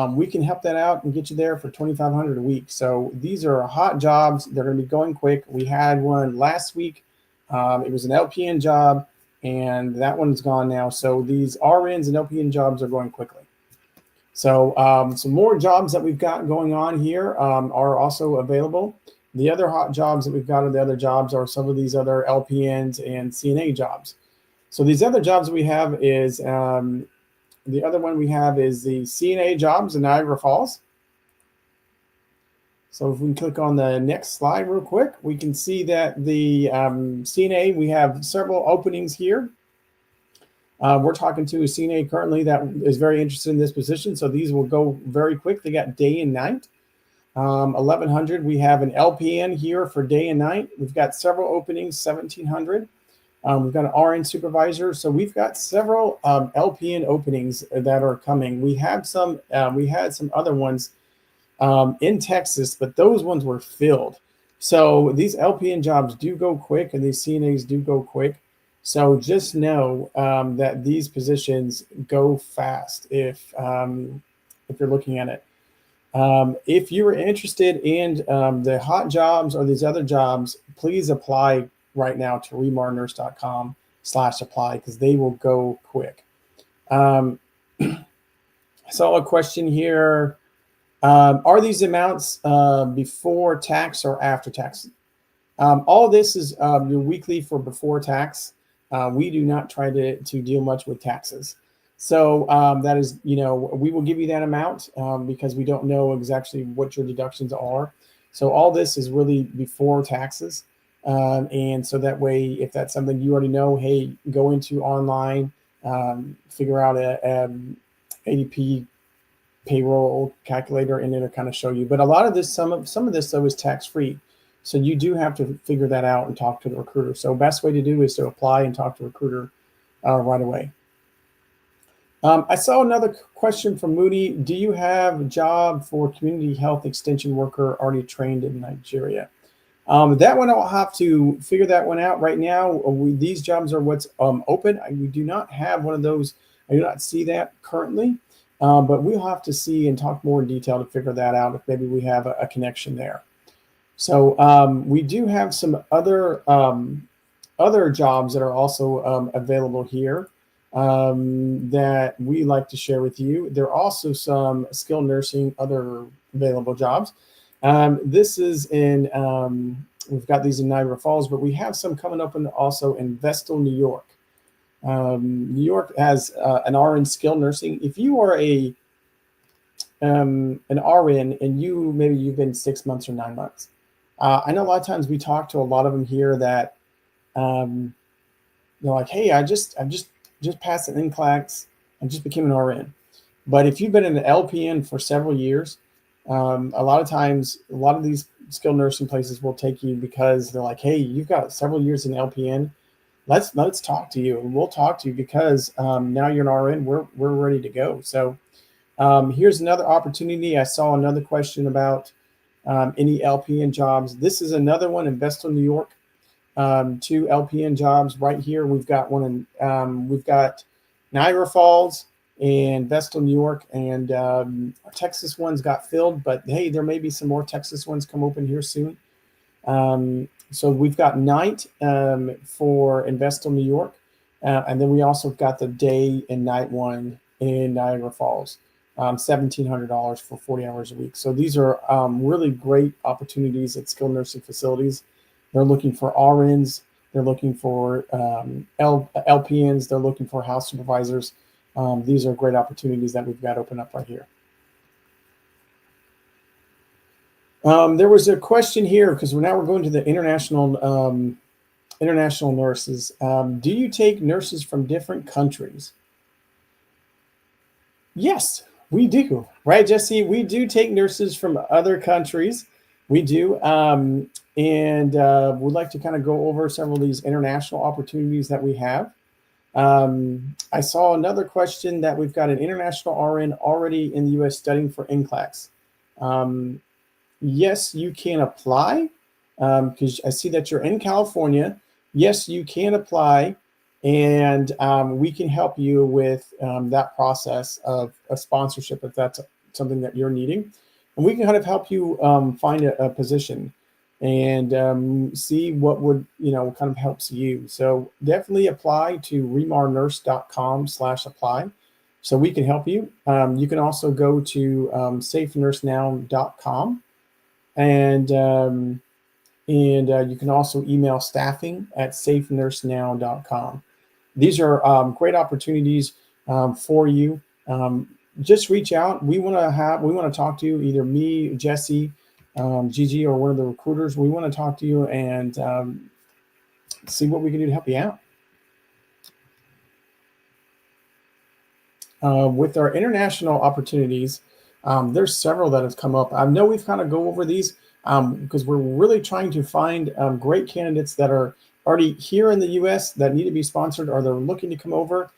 we can help that out and get you there for $2,500 a week. So these are hot jobs. They're going to be going quick. We had one last week. It was an LPN job, and that one's gone now. So these RNs and LPN jobs are going quickly. So some more jobs that we've got going on here are also available. The other hot jobs that we've got, or the other jobs, are some of these other LPNs and CNA jobs. So these other jobs we have is, the other one we have is the CNA jobs in Niagara Falls. So if we click on the next slide real quick, we can see that the CNA, we have several openings here. We're talking to a CNA currently that is very interested in this position. So these will go very quick. They got day and night. 1,100. We have an LPN here for day and night. We've got several openings, 1,700. We've got an RN supervisor. So we've got several LPN openings that are coming. We have some, we had some other ones in Texas, but those ones were filled. So these LPN jobs do go quick, and these CNAs do go quick. So just know that these positions go fast if you're looking at it. If you are interested in the hot jobs or these other jobs, please apply right now to remarnurse.com/apply, because they will go quick. I saw a question here. Are these amounts before tax or after tax? All of this is your weekly for before tax. We do not try to deal much with taxes. So that is, we will give you that amount because we don't know exactly what your deductions are. So all this is really before taxes. And so that way, if that's something you already know, hey, go into online, figure out a ADP payroll calculator, and it'll kind of show you. But a lot of this, some of this though is tax-free. So you do have to figure that out and talk to the recruiter. So best way to do is to apply and talk to the recruiter right away. I saw another question from Moody. Do you have a job for community health extension worker already trained in Nigeria? That one I'll have to figure that one out right now. These jobs are what's open. We do not have one of those. I do not see that currently, but we'll have to see and talk more in detail to figure that out if maybe we have a connection there. So we do have some other jobs that are also available here that we like to share with you. There are also some skilled nursing, other available jobs. This is in, we've got these in Niagara Falls, but we have some coming up also in Vestal, New York. New York has an RN skilled nursing. If you are an RN and you've been 6 months or 9 months, I know a lot of times we talk to a lot of them here that they're like, hey, I just passed an NCLEX and just became an RN. But if you've been in an LPN for several years, a lot of times, a lot of these skilled nursing places will take you because they're like, hey, you've got several years in LPN. Let's talk to you, and we'll talk to you because now you're an RN. We're ready to go. So here's another opportunity. I saw another question about any LPN jobs. This is another one in Vestal, New York. 2 LPN jobs right here. We've got one in, we've got Niagara Falls and Vestal, New York, and our Texas ones got filled, but hey, there may be some more Texas ones come open here soon. So we've got night for in Vestal, New York, and then we also got the day and night one in Niagara Falls. $1,700 for 40 hours a week. So these are really great opportunities at skilled nursing facilities. They're looking for RNs. They're looking for LPNs. They're looking for house supervisors. These are great opportunities that we've got open up right here. There was a question here because we're going to the international nurses. Do you take nurses from different countries? Yes, we do. Right, Jesse? We do take nurses from other countries. We do. And we'd like to kind of go over several of these international opportunities that we have. I saw another question that we've got an international RN already in the U.S. studying for NCLEX. Yes, you can apply because I see that you're in California. Yes, you can apply, and we can help you with that process of a sponsorship if that's something that you're needing. And we can kind of help you find a position and see what would, kind of helps you. So definitely apply to remarnurse.com/apply so we can help you. You can also go to safenursenow.com and you can also email staffing@safenursenow.com. These are great opportunities for you. Just reach out. We want to talk to you, either me, Jesse, Gigi, or one of the recruiters. We want to talk to you and see what we can do to help you out. With our international opportunities, there's several that have come up. I know we've kind of go over these because we're really trying to find great candidates that are already here in the U.S. that need to be sponsored, or they're looking to come over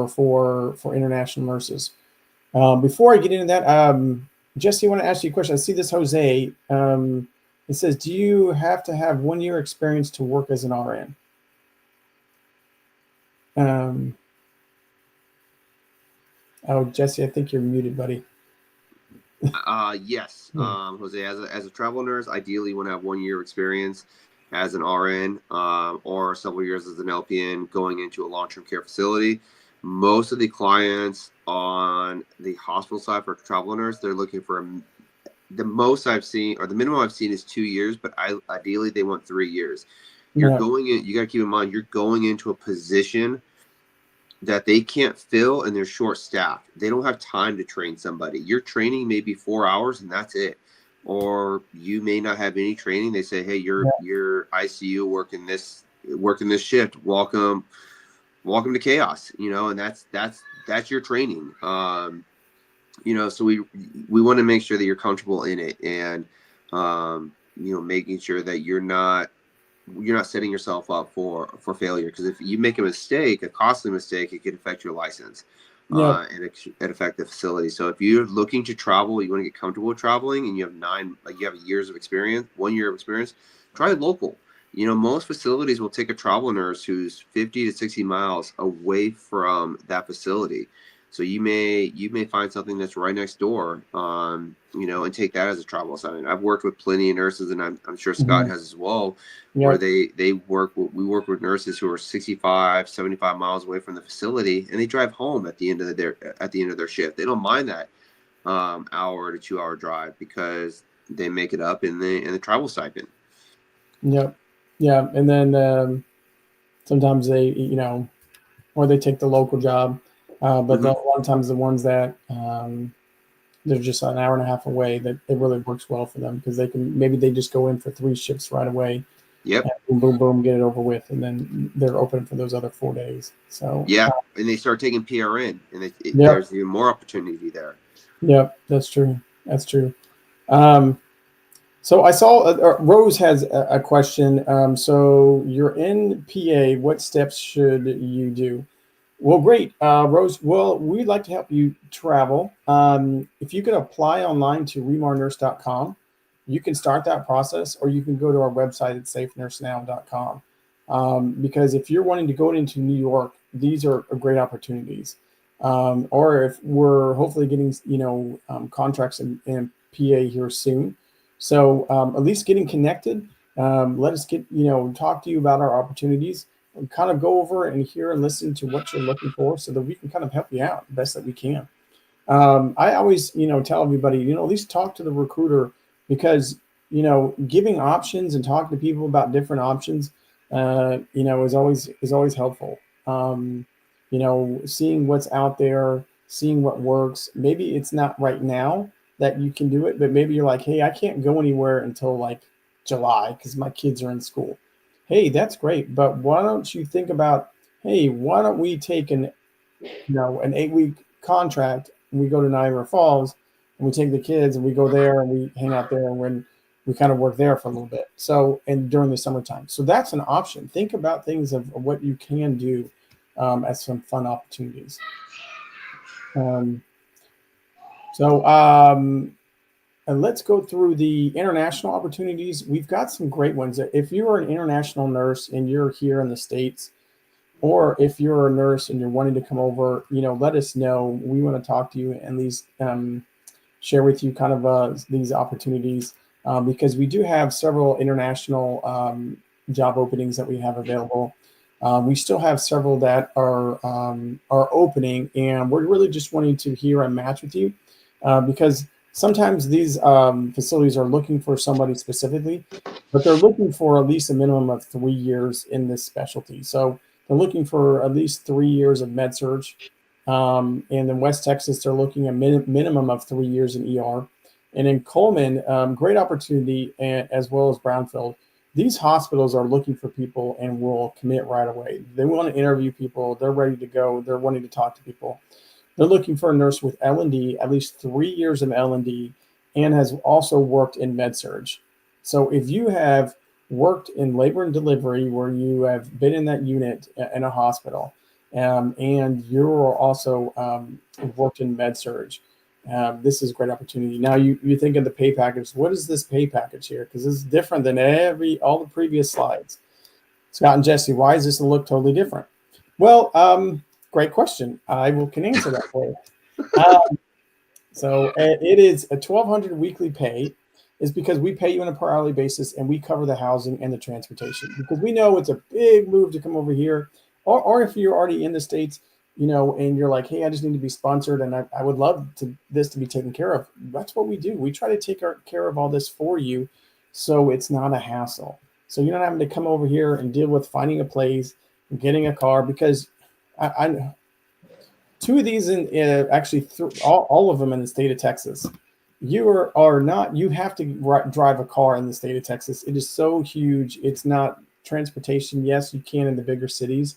for international nurses. Before I get into that, Jesse, I want to ask you a question. I see this, Jose. It says, do you have to have 1 year experience to work as an RN? Oh, Jesse, I think you're muted, buddy. Yes, Jose, as a travel nurse, ideally you want to have 1 year experience as an RN or several years as an LPN going into a long-term care facility. Most of the clients on the hospital side for a travel nurse, they're looking for the most I've seen, or the minimum I've seen, is 2 years, but ideally they want 3 years. You're going in, you got to keep in mind, you're going into a position that they can't fill and they're short staffed. They don't have time to train somebody. Your training may be 4 hours and that's it. Or you may not have any training. They say, hey, you're ICU working this shift. Welcome to chaos, and that's your training. So we want to make sure that you're comfortable in it, and making sure that you're not setting yourself up for failure, because if you make a mistake, a costly mistake, it could affect your license and affect the facility. So if you're looking to travel, you want to get comfortable with traveling, and you have 1 year of experience, try local. Most facilities will take a travel nurse who's 50 to 60 miles away from that facility. So you may find something that's right next door, and take that as a travel assignment. I've worked with plenty of nurses, and I'm sure Scott has as well, where we work with nurses who are 65, 75 miles away from the facility, and they drive home at the end of their shift. They don't mind that hour to 2 hour drive because they make it up in the travel stipend. Yep. Yeah. And then sometimes they, or they take the local job. But a lot of times the ones that they're just an hour and a half away, that it really works well for them, because they just go in for 3 shifts right away. Yep. And boom, boom, get it over with, and then they're open for those other 4 days. So and they start taking PRN, and there's even more opportunity there. Yep, that's true. That's true. So I saw Rose has a question. So you're in PA. What steps should you do? Well, great, Rose. Well, we'd like to help you travel. If you can apply online to remarnurse.com, you can start that process, or you can go to our website at safenursenow.com. Because if you're wanting to go into New York, these are great opportunities. Or if we're hopefully getting, contracts in PA here soon. So at least getting connected, let us talk to you about our opportunities, and kind of go over and hear and listen to what you're looking for, so that we can kind of help you out the best that we can. I always, tell everybody, at least talk to the recruiter, because, giving options and talking to people about different options, is always helpful. Seeing what's out there, seeing what works. Maybe it's not right now, that you can do it, but maybe you're like, hey, I can't go anywhere until like July because my kids are in school. Hey, that's great, but why don't you think about, hey, why don't we take an 8-week contract and we go to Niagara Falls and we take the kids and we go there and we hang out there and when we kind of work there for a little bit. So, and during the summertime. So that's an option. Think about things of what you can do as some fun opportunities. And let's go through the international opportunities. We've got some great ones. If you are an international nurse and you're here in the States, or if you're a nurse and you're wanting to come over, let us know. We want to talk to you and these share with you kind of these opportunities because we do have several international job openings that we have available. We still have several that are opening, and we're really just wanting to hear a match with you because sometimes these facilities are looking for somebody specifically, but they're looking for at least a minimum of 3 years in this specialty. So they're looking for at least 3 years of med surg. And in West Texas, they're looking at minimum of 3 years in ER. And in Coleman, great opportunity, as well as Brownfield. These hospitals are looking for people and will commit right away. They want to interview people. They're ready to go. They're wanting to talk to people. They're looking for a nurse with L&D, at least 3 years of L&D, and has also worked in med surg. So if you have worked in labor and delivery, where you have been in that unit in a hospital, and you're also worked in med surg, this is a great opportunity. Now you think of the pay package. What is this pay package here? Because it's different than all the previous slides. Scott and Jesse, why does this look totally different? Well, great question. I can answer that for you. So it is a $1,200 weekly pay. Is because we pay you on a per hourly basis and we cover the housing and the transportation because we know it's a big move to come over here. Or if you're already in the States, and you're like, hey, I just need to be sponsored and I would love this to be taken care of. That's what we do. We try to take care of all this for you so it's not a hassle. So you're not having to come over here and deal with finding a place, getting a car, because I two of these actually all of them in the state of Texas. You have to drive a car in the state of Texas. It is so huge. It's not transportation. Yes, you can in the bigger cities,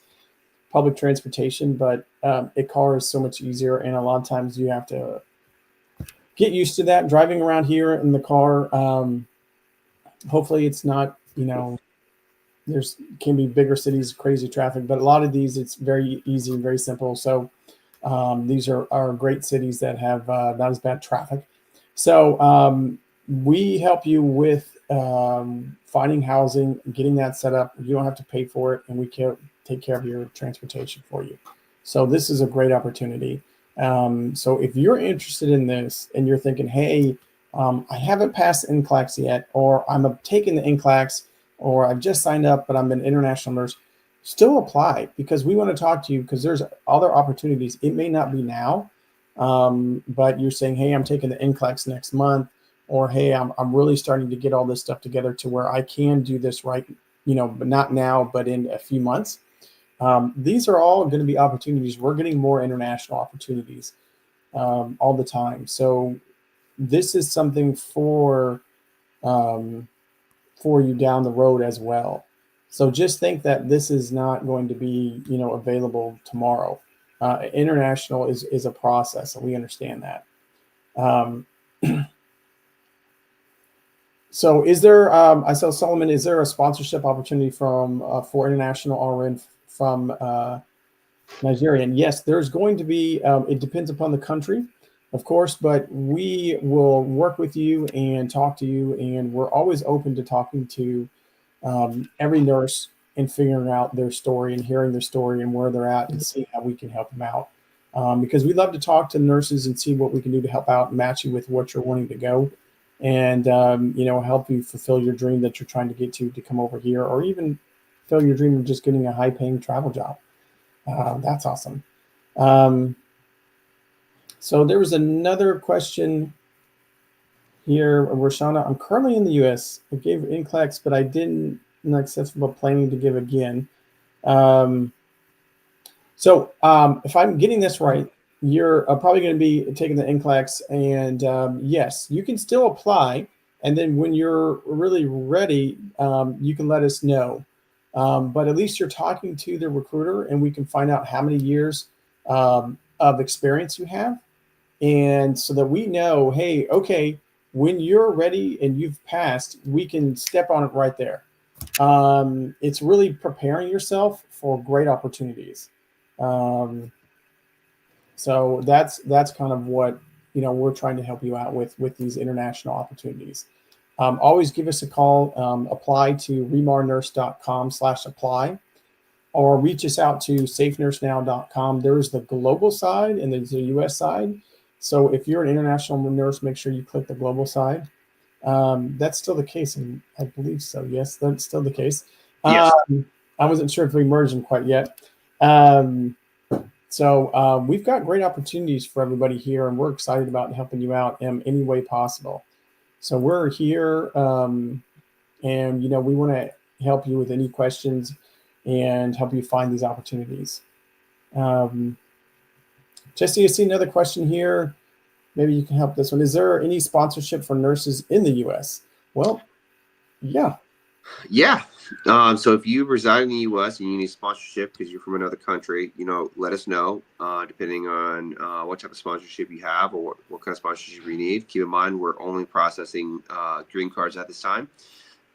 public transportation, but a car is so much easier. And a lot of times you have to get used to that driving around here in the car. Hopefully it's not, can be bigger cities, crazy traffic, but a lot of these, it's very easy and very simple. So these are great cities that have not as bad traffic. So we help you with finding housing, getting that set up. You don't have to pay for it, and we can take care of your transportation for you. So this is a great opportunity. So if you're interested in this and you're thinking, hey, I haven't passed NCLEX yet, or I'm taking the NCLEX, or I've just signed up, but I'm an international nurse, still apply because we want to talk to you because there's other opportunities. It may not be now, but you're saying, hey, I'm taking the NCLEX next month, or hey, I'm really starting to get all this stuff together to where I can do this right, but not now, but in a few months. These are all going to be opportunities. We're getting more international opportunities all the time. So this is something for you down the road as well. So just think that this is not going to be, available tomorrow. International is a process, and we understand that. So is there, I saw Solomon, is there a sponsorship opportunity for international RN from Nigeria? And yes, there's going to be, it depends upon the country, of course, but we will work with you and talk to you. And we're always open to talking to every nurse and figuring out their story and hearing their story and where they're at and see how we can help them out. Because we love to talk to nurses and see what we can do to help out and match you with what you're wanting to go, and help you fulfill your dream that you're trying to get to come over here, or even fulfill your dream of just getting a high-paying travel job. That's awesome. So there was another question here, Roshana. I'm currently in the U.S. I gave NCLEX, but I didn't accessible planning to give again. So if I'm getting this right, you're probably going to be taking the NCLEX, and yes, you can still apply. And then when you're really ready, you can let us know. But at least you're talking to the recruiter, and we can find out how many years of experience you have, and so that we know, hey, okay, when you're ready and you've passed, we can step on it right there. It's really preparing yourself for great opportunities. So that's kind of what we're trying to help you out with these international opportunities. Always give us a call. Apply to remarnurse.com/apply, or reach us out to safenursenow.com. There's the global side and there's the US side. So if you're an international nurse, make sure you click the global side. That's still the case, and I believe so. Yes, that's still the case. Yes. I wasn't sure if we merged them quite yet. So we've got great opportunities for everybody here, and we're excited about helping you out in any way possible. So we're here, and we want to help you with any questions and help you find these opportunities. Jesse, I see another question here. Maybe you can help this one. Is there any sponsorship for nurses in the U.S.? Well, yeah. Yeah. So if you reside in the U.S. and you need sponsorship because you're from another country, let us know, depending on what type of sponsorship you have or what kind of sponsorship you need. Keep in mind, we're only processing green cards at this time,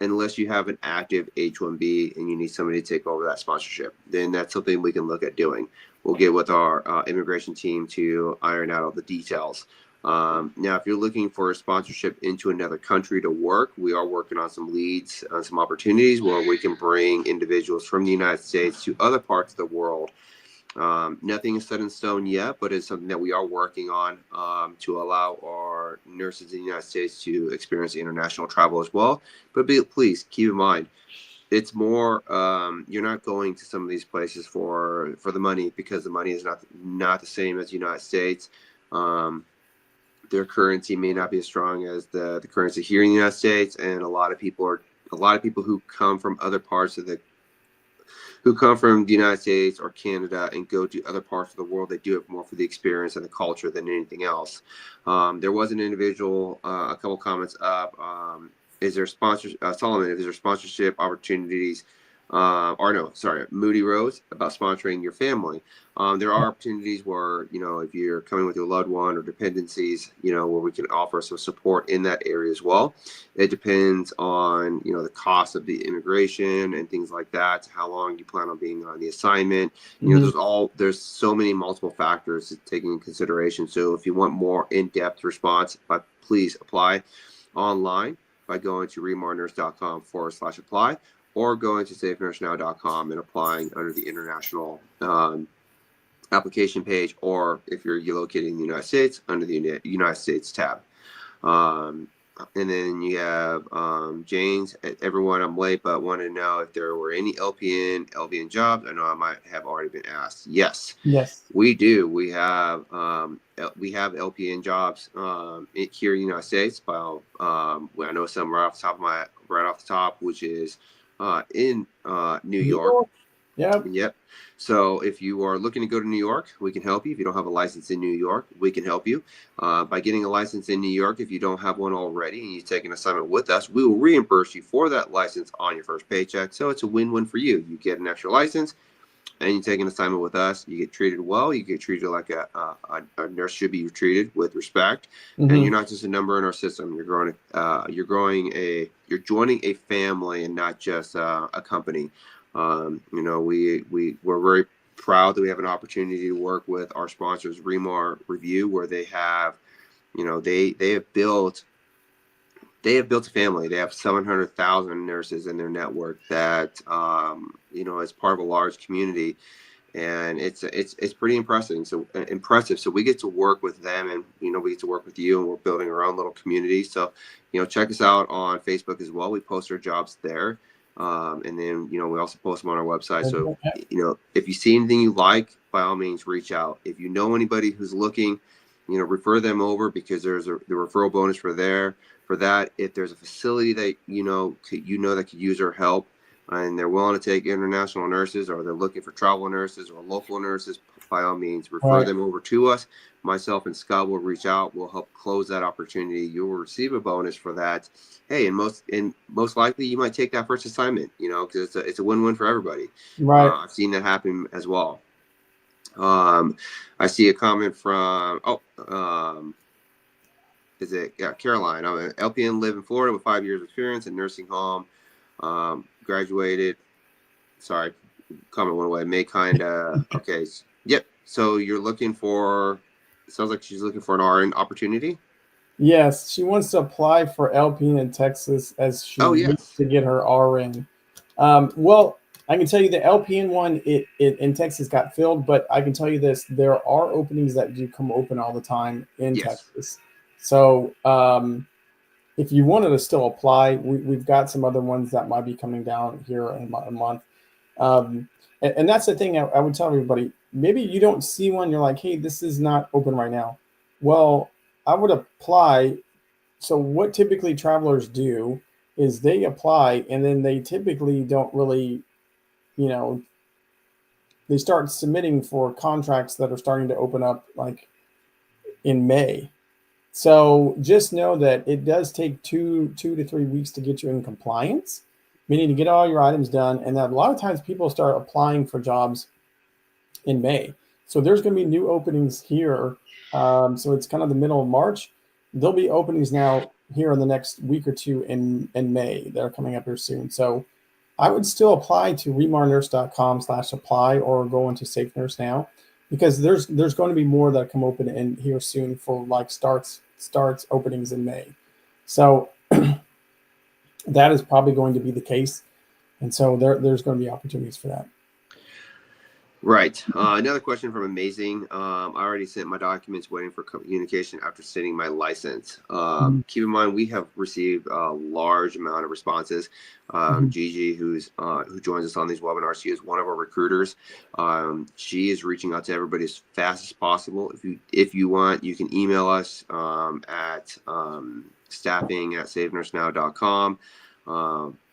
unless you have an active H-1B and you need somebody to take over that sponsorship. Then that's something we can look at doing. We'll get with our immigration team to iron out all the details. Now, if you're looking for a sponsorship into another country to work, we are working on some leads, on some opportunities where we can bring individuals from the United States to other parts of the world. Nothing is set in stone yet, but it's something that we are working on to allow our nurses in the United States to experience international travel as well. But please keep in mind, it's more you're not going to some of these places for the money, because the money is not the same as the United States. Their currency may not be as strong as the currency here in the United States, and a lot of people who come from other parts of who come from the United States or Canada and go to other parts of the world, they do it more for the experience and the culture than anything else. There was an individual, a couple comments up. Is there Solomon, is there sponsorship opportunities? Moody Rose, about sponsoring your family. There are opportunities where, if you're coming with your loved one or dependencies, where we can offer some support in that area as well. It depends on, the cost of the immigration and things like that, how long you plan on being on the assignment. There's so many multiple factors to take into consideration. So if you want more in-depth response, please apply online by going to remarnurse.com/apply. or going to safenursenow.com and applying under the international application page, or if you're located in the United States, under the United States tab. And then you have James. Everyone, I'm late, but want to know if there were any LVN jobs. I know I might have already been asked. Yes, we do. We have LPN jobs here in the United States. I know some right off the top, which is in New York. Yep. So if you are looking to go to New York, we can help you. If you don't have a license in New York, we can help you by getting a license in New York. If you don't have one already and you take an assignment with us, we will reimburse you for that license on your first paycheck. So it's a win-win for you. You get an extra license and you take an assignment with us. You get treated well. You get treated like a nurse should be treated, with respect. Mm-hmm. And you're not just a number in our system. You're joining a family and not just a company. We're very proud that we have an opportunity to work with our sponsors, ReMar Review, where they have, they have built a family. They have 700,000 nurses in their network that, is part of a large community, and it's pretty impressive. So we get to work with them, and we get to work with you, and we're building our own little community. So, check us out on Facebook as well. We post our jobs there. And then, we also post them on our website. So, if you see anything you like, by all means, reach out. If you know anybody who's looking, refer them over, because there's the referral bonus for that. If there's a facility that, that could use our help, and they're willing to take international nurses, or they're looking for travel nurses or local nurses, by all means, refer them over to us. Myself and Scott will reach out. We'll help close that opportunity. You will receive a bonus for that. Hey, and most likely you might take that first assignment, because it's a win-win for everybody. Right. I've seen that happen as well. I see a comment from Caroline. I'm an LPN, live in Florida with 5 years experience in nursing home. Graduated. Sorry, comment went away. May kind of okay. Yep. So you're looking for. Sounds like she's looking for an RN opportunity. Yes, she wants to apply for LPN in Texas as she needs to get her RN. Well, I can tell you the LPN one it in Texas got filled, but I can tell you this: there are openings that do come open all the time in Texas. So if you wanted to still apply, we've got some other ones that might be coming down here in a month. And that's the thing I would tell everybody. Maybe you don't see one, you're like, hey, this is not open right now. Well, I would apply. So what typically travelers do is they apply, and then they typically don't really, they start submitting for contracts that are starting to open up like in May. So just know that it does take 2 to 3 weeks to get you in compliance, meaning to get all your items done. And that a lot of times people start applying for jobs in May. So there's going to be new openings here. So it's kind of the middle of March. There'll be openings now here in the next week or two in May that are coming up here soon. So I would still apply to remarnurse.com/apply or go into Safe Nurse Now, because there's going to be more that come open in here soon for like starts openings in May. So that is probably going to be the case. And so there's going to be opportunities for that. Right. Another question from Amazing. I already sent my documents, waiting for communication after sending my license. Keep in mind, we have received a large amount of responses. Gigi, who joins us on these webinars, she is one of our recruiters. She is reaching out to everybody as fast as possible. If you want, you can email us at staffing@safenursenow.com.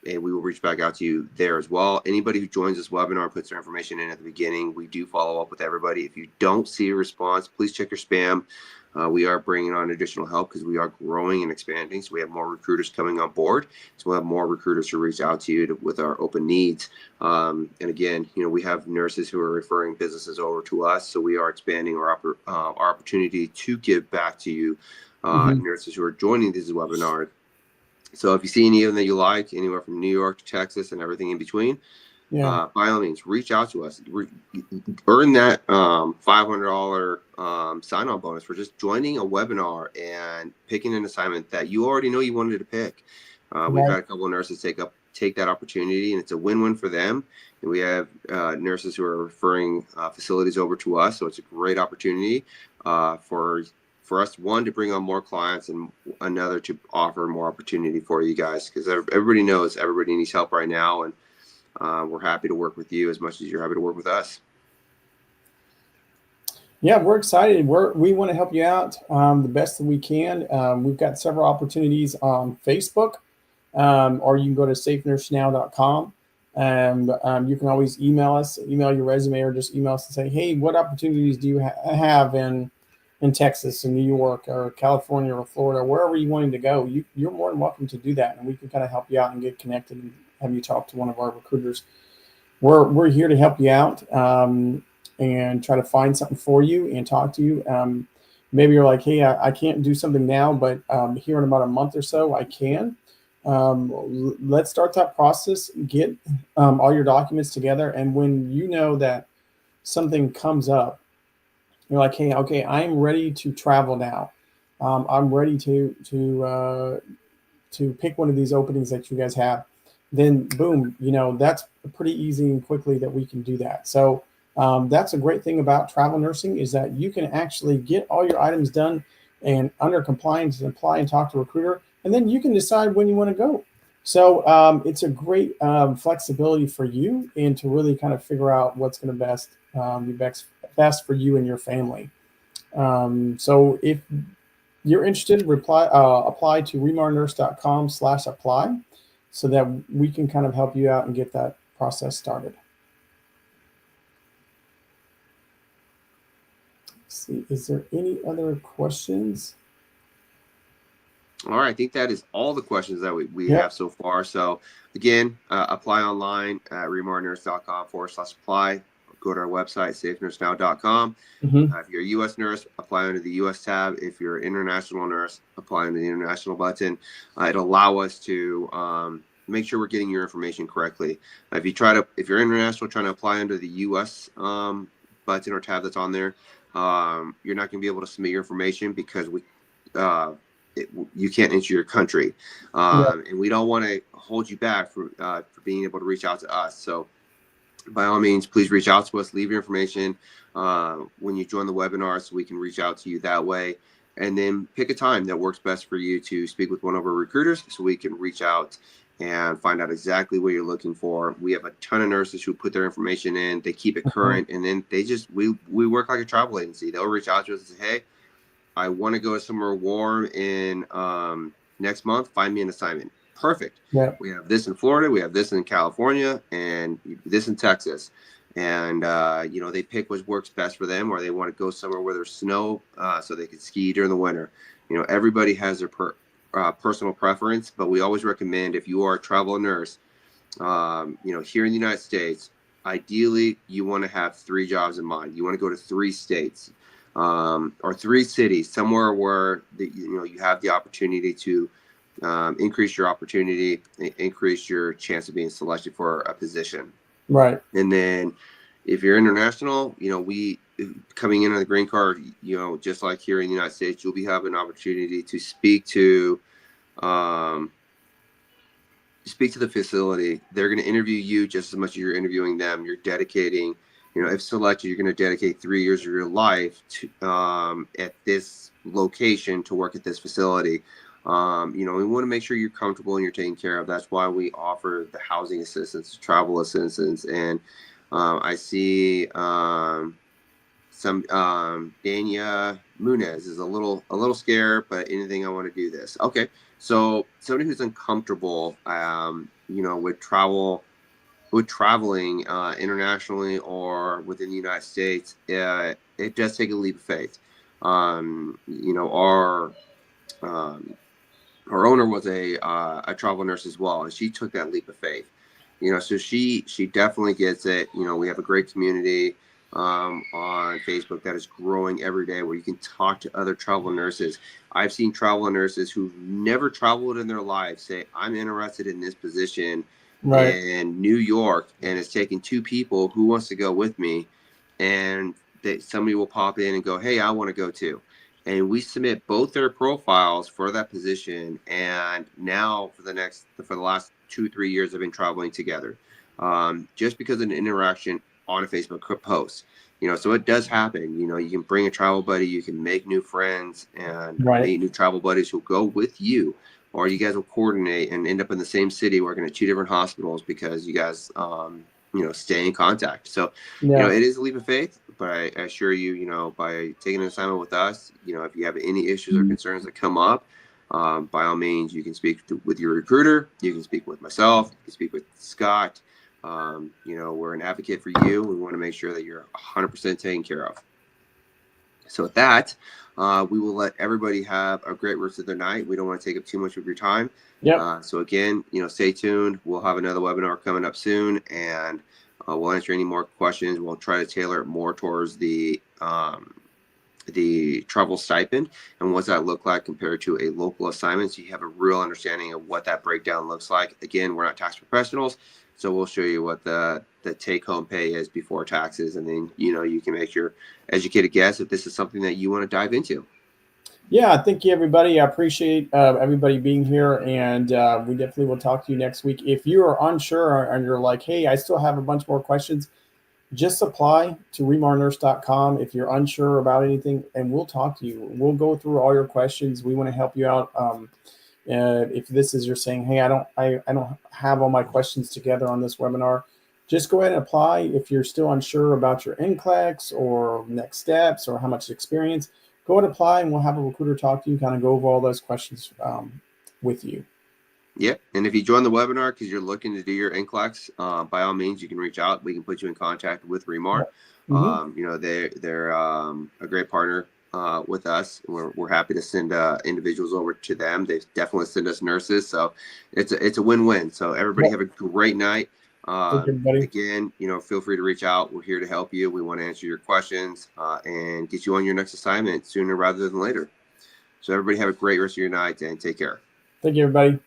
And we will reach back out to you there as well. Anybody who joins this webinar puts their information in at the beginning. We do follow up with everybody. If you don't see a response, please check your spam. We are bringing on additional help because we are growing and expanding. So we have more recruiters coming on board. So we'll have more recruiters to reach out to you with our open needs. And again, we have nurses who are referring businesses over to us. So we are expanding our opportunity to give back to you, nurses who are joining these webinars. So if you see any of them that you like, anywhere from New York to Texas and everything in between, by all means, reach out to us. Earn that $500 sign-on bonus for just joining a webinar and picking an assignment that you already know you wanted to pick. We've had a couple of nurses take that opportunity, and it's a win-win for them. And we have nurses who are referring facilities over to us, so it's a great opportunity for us, one, to bring on more clients, and another, to offer more opportunity for you guys, because everybody knows everybody needs help right now, and we're happy to work with you as much as you're happy to work with us. Yeah, we're excited. We want to help you out the best that we can. We've got several opportunities on Facebook, or you can go to safenursenow.com. And you can always email your resume, or just email us and say, hey, what opportunities do you have in Texas and New York or California or Florida, wherever you wanting to go. You're more than welcome to do that, and we can kind of help you out and get connected and have you talk to one of our recruiters. We're here to help you out and try to find something for you and talk to you. Maybe you're like, hey, I can't do something now, but here in about a month or so, I can. Let's start that process, get all your documents together, and when you know that something comes up, you're like, hey, okay, I'm ready to travel now. I'm ready to pick one of these openings that you guys have. Then boom, that's pretty easy and quickly that we can do that. So that's a great thing about travel nursing, is that you can actually get all your items done and under compliance and apply and talk to a recruiter, and then you can decide when you want to go. So it's a great flexibility for you, and to really kind of figure out what's going to be best for you and your family. So if you're interested, apply to remarnurse.com/apply. so that we can kind of help you out and get that process started. Let's see, is there any other questions? All right, I think that is all the questions that we have so far. So again, apply online at remarnurse.com/apply. Go to our website, safenursenow.com. If you're a U.S. nurse, apply under the U.S. tab. If you're an international nurse, apply under the international button. It'll allow us to make sure we're getting your information correctly. If you're international, trying to apply under the U.S. Button or tab that's on there, you're not going to be able to submit your information because you can't enter your country, and we don't want to hold you back for being able to reach out to us. So by all means, please reach out to us, leave your information when you join the webinar so we can reach out to you that way. And then pick a time that works best for you to speak with one of our recruiters so we can reach out and find out exactly what you're looking for. We have a ton of nurses who put their information in, they keep it current, and then we work like a travel agency. They'll reach out to us and say, hey, I want to go somewhere warm in next month. Find me an assignment. Perfect. Yeah. We have this in Florida. We have this in California, and this in Texas. And they pick what works best for them, or they want to go somewhere where there's snow, so they can ski during the winter. Everybody has their personal preference, but we always recommend, if you are a travel nurse, here in the United States, ideally you want to have 3 jobs in mind. You want to go to 3 states. Or 3 cities, somewhere where you have the opportunity to increase your opportunity, increase your chance of being selected for a position. Right. And then if you're international, we coming in on the green card, just like here in the United States, you'll be having an opportunity to speak to the facility. They're going to interview you just as much as you're interviewing them. You're dedicating, if selected, you're going to dedicate 3 years of your life to at this location to work at this facility. We want to make sure you're comfortable and you're taken care of. That's why we offer the housing assistance, travel assistance, and I see some Dania Munez is a little scared, but anything, I want to do this. Okay, so somebody who's uncomfortable, with traveling internationally or within the United States, it does take a leap of faith. Our owner was a travel nurse as well, and she took that leap of faith. So she definitely gets it. We have a great community on Facebook that is growing every day, where you can talk to other travel nurses. I've seen travel nurses who've never traveled in their lives say, I'm interested in this position in New York, and it's taking 2 people who wants to go with me, and somebody will pop in and go, hey, I want to go too. And we submit both their profiles for that position, and now for the last 2-3 years they've been traveling together, just because of an interaction on a Facebook post. So it does happen. You can bring a travel buddy, you can make new friends and meet new travel buddies who go with you, or you guys will coordinate and end up in the same city working at 2 different hospitals because you guys, stay in contact. So, it is a leap of faith, but I assure you, by taking an assignment with us, if you have any issues or concerns that come up, by all means, you can speak with your recruiter. You can speak with myself. You can speak with Scott. We're an advocate for you. We want to make sure that you're 100% taken care of. So with that, we will let everybody have a great rest of their night. We don't want to take up too much of your time. So again, stay tuned. We'll have another webinar coming up soon, and we'll answer any more questions. We'll try to tailor it more towards the travel stipend and what's that look like compared to a local assignment, so you have a real understanding of what that breakdown looks like. Again, we're not tax professionals, so we'll show you what the take-home pay is before taxes, and then you can make your educated guess if this is something that you want to dive into. Yeah, thank you, everybody. I appreciate everybody being here, and we definitely will talk to you next week. If you are unsure and you're like, hey, I still have a bunch more questions, just apply to remarnurse.com if you're unsure about anything, and we'll talk to you. We'll go through all your questions. We want to help you out. If this is you're saying, hey, I don't have all my questions together on this webinar, just go ahead and apply. If you're still unsure about your NCLEX or next steps or how much experience, go ahead and apply, and we'll have a recruiter talk to you, kind of go over all those questions with you. Yeah, and if you join the webinar because you're looking to do your NCLEX, by all means, you can reach out. We can put you in contact with ReMar. You know, they're a great partner with us. We're happy to send individuals over to them. They definitely send us nurses, so it's a win-win. So everybody have a great night. Again, you know, feel free to reach out. We're here to help you. We want to answer your questions and get you on your next assignment sooner rather than later. So everybody have a great rest of your night and take care. Thank you, everybody.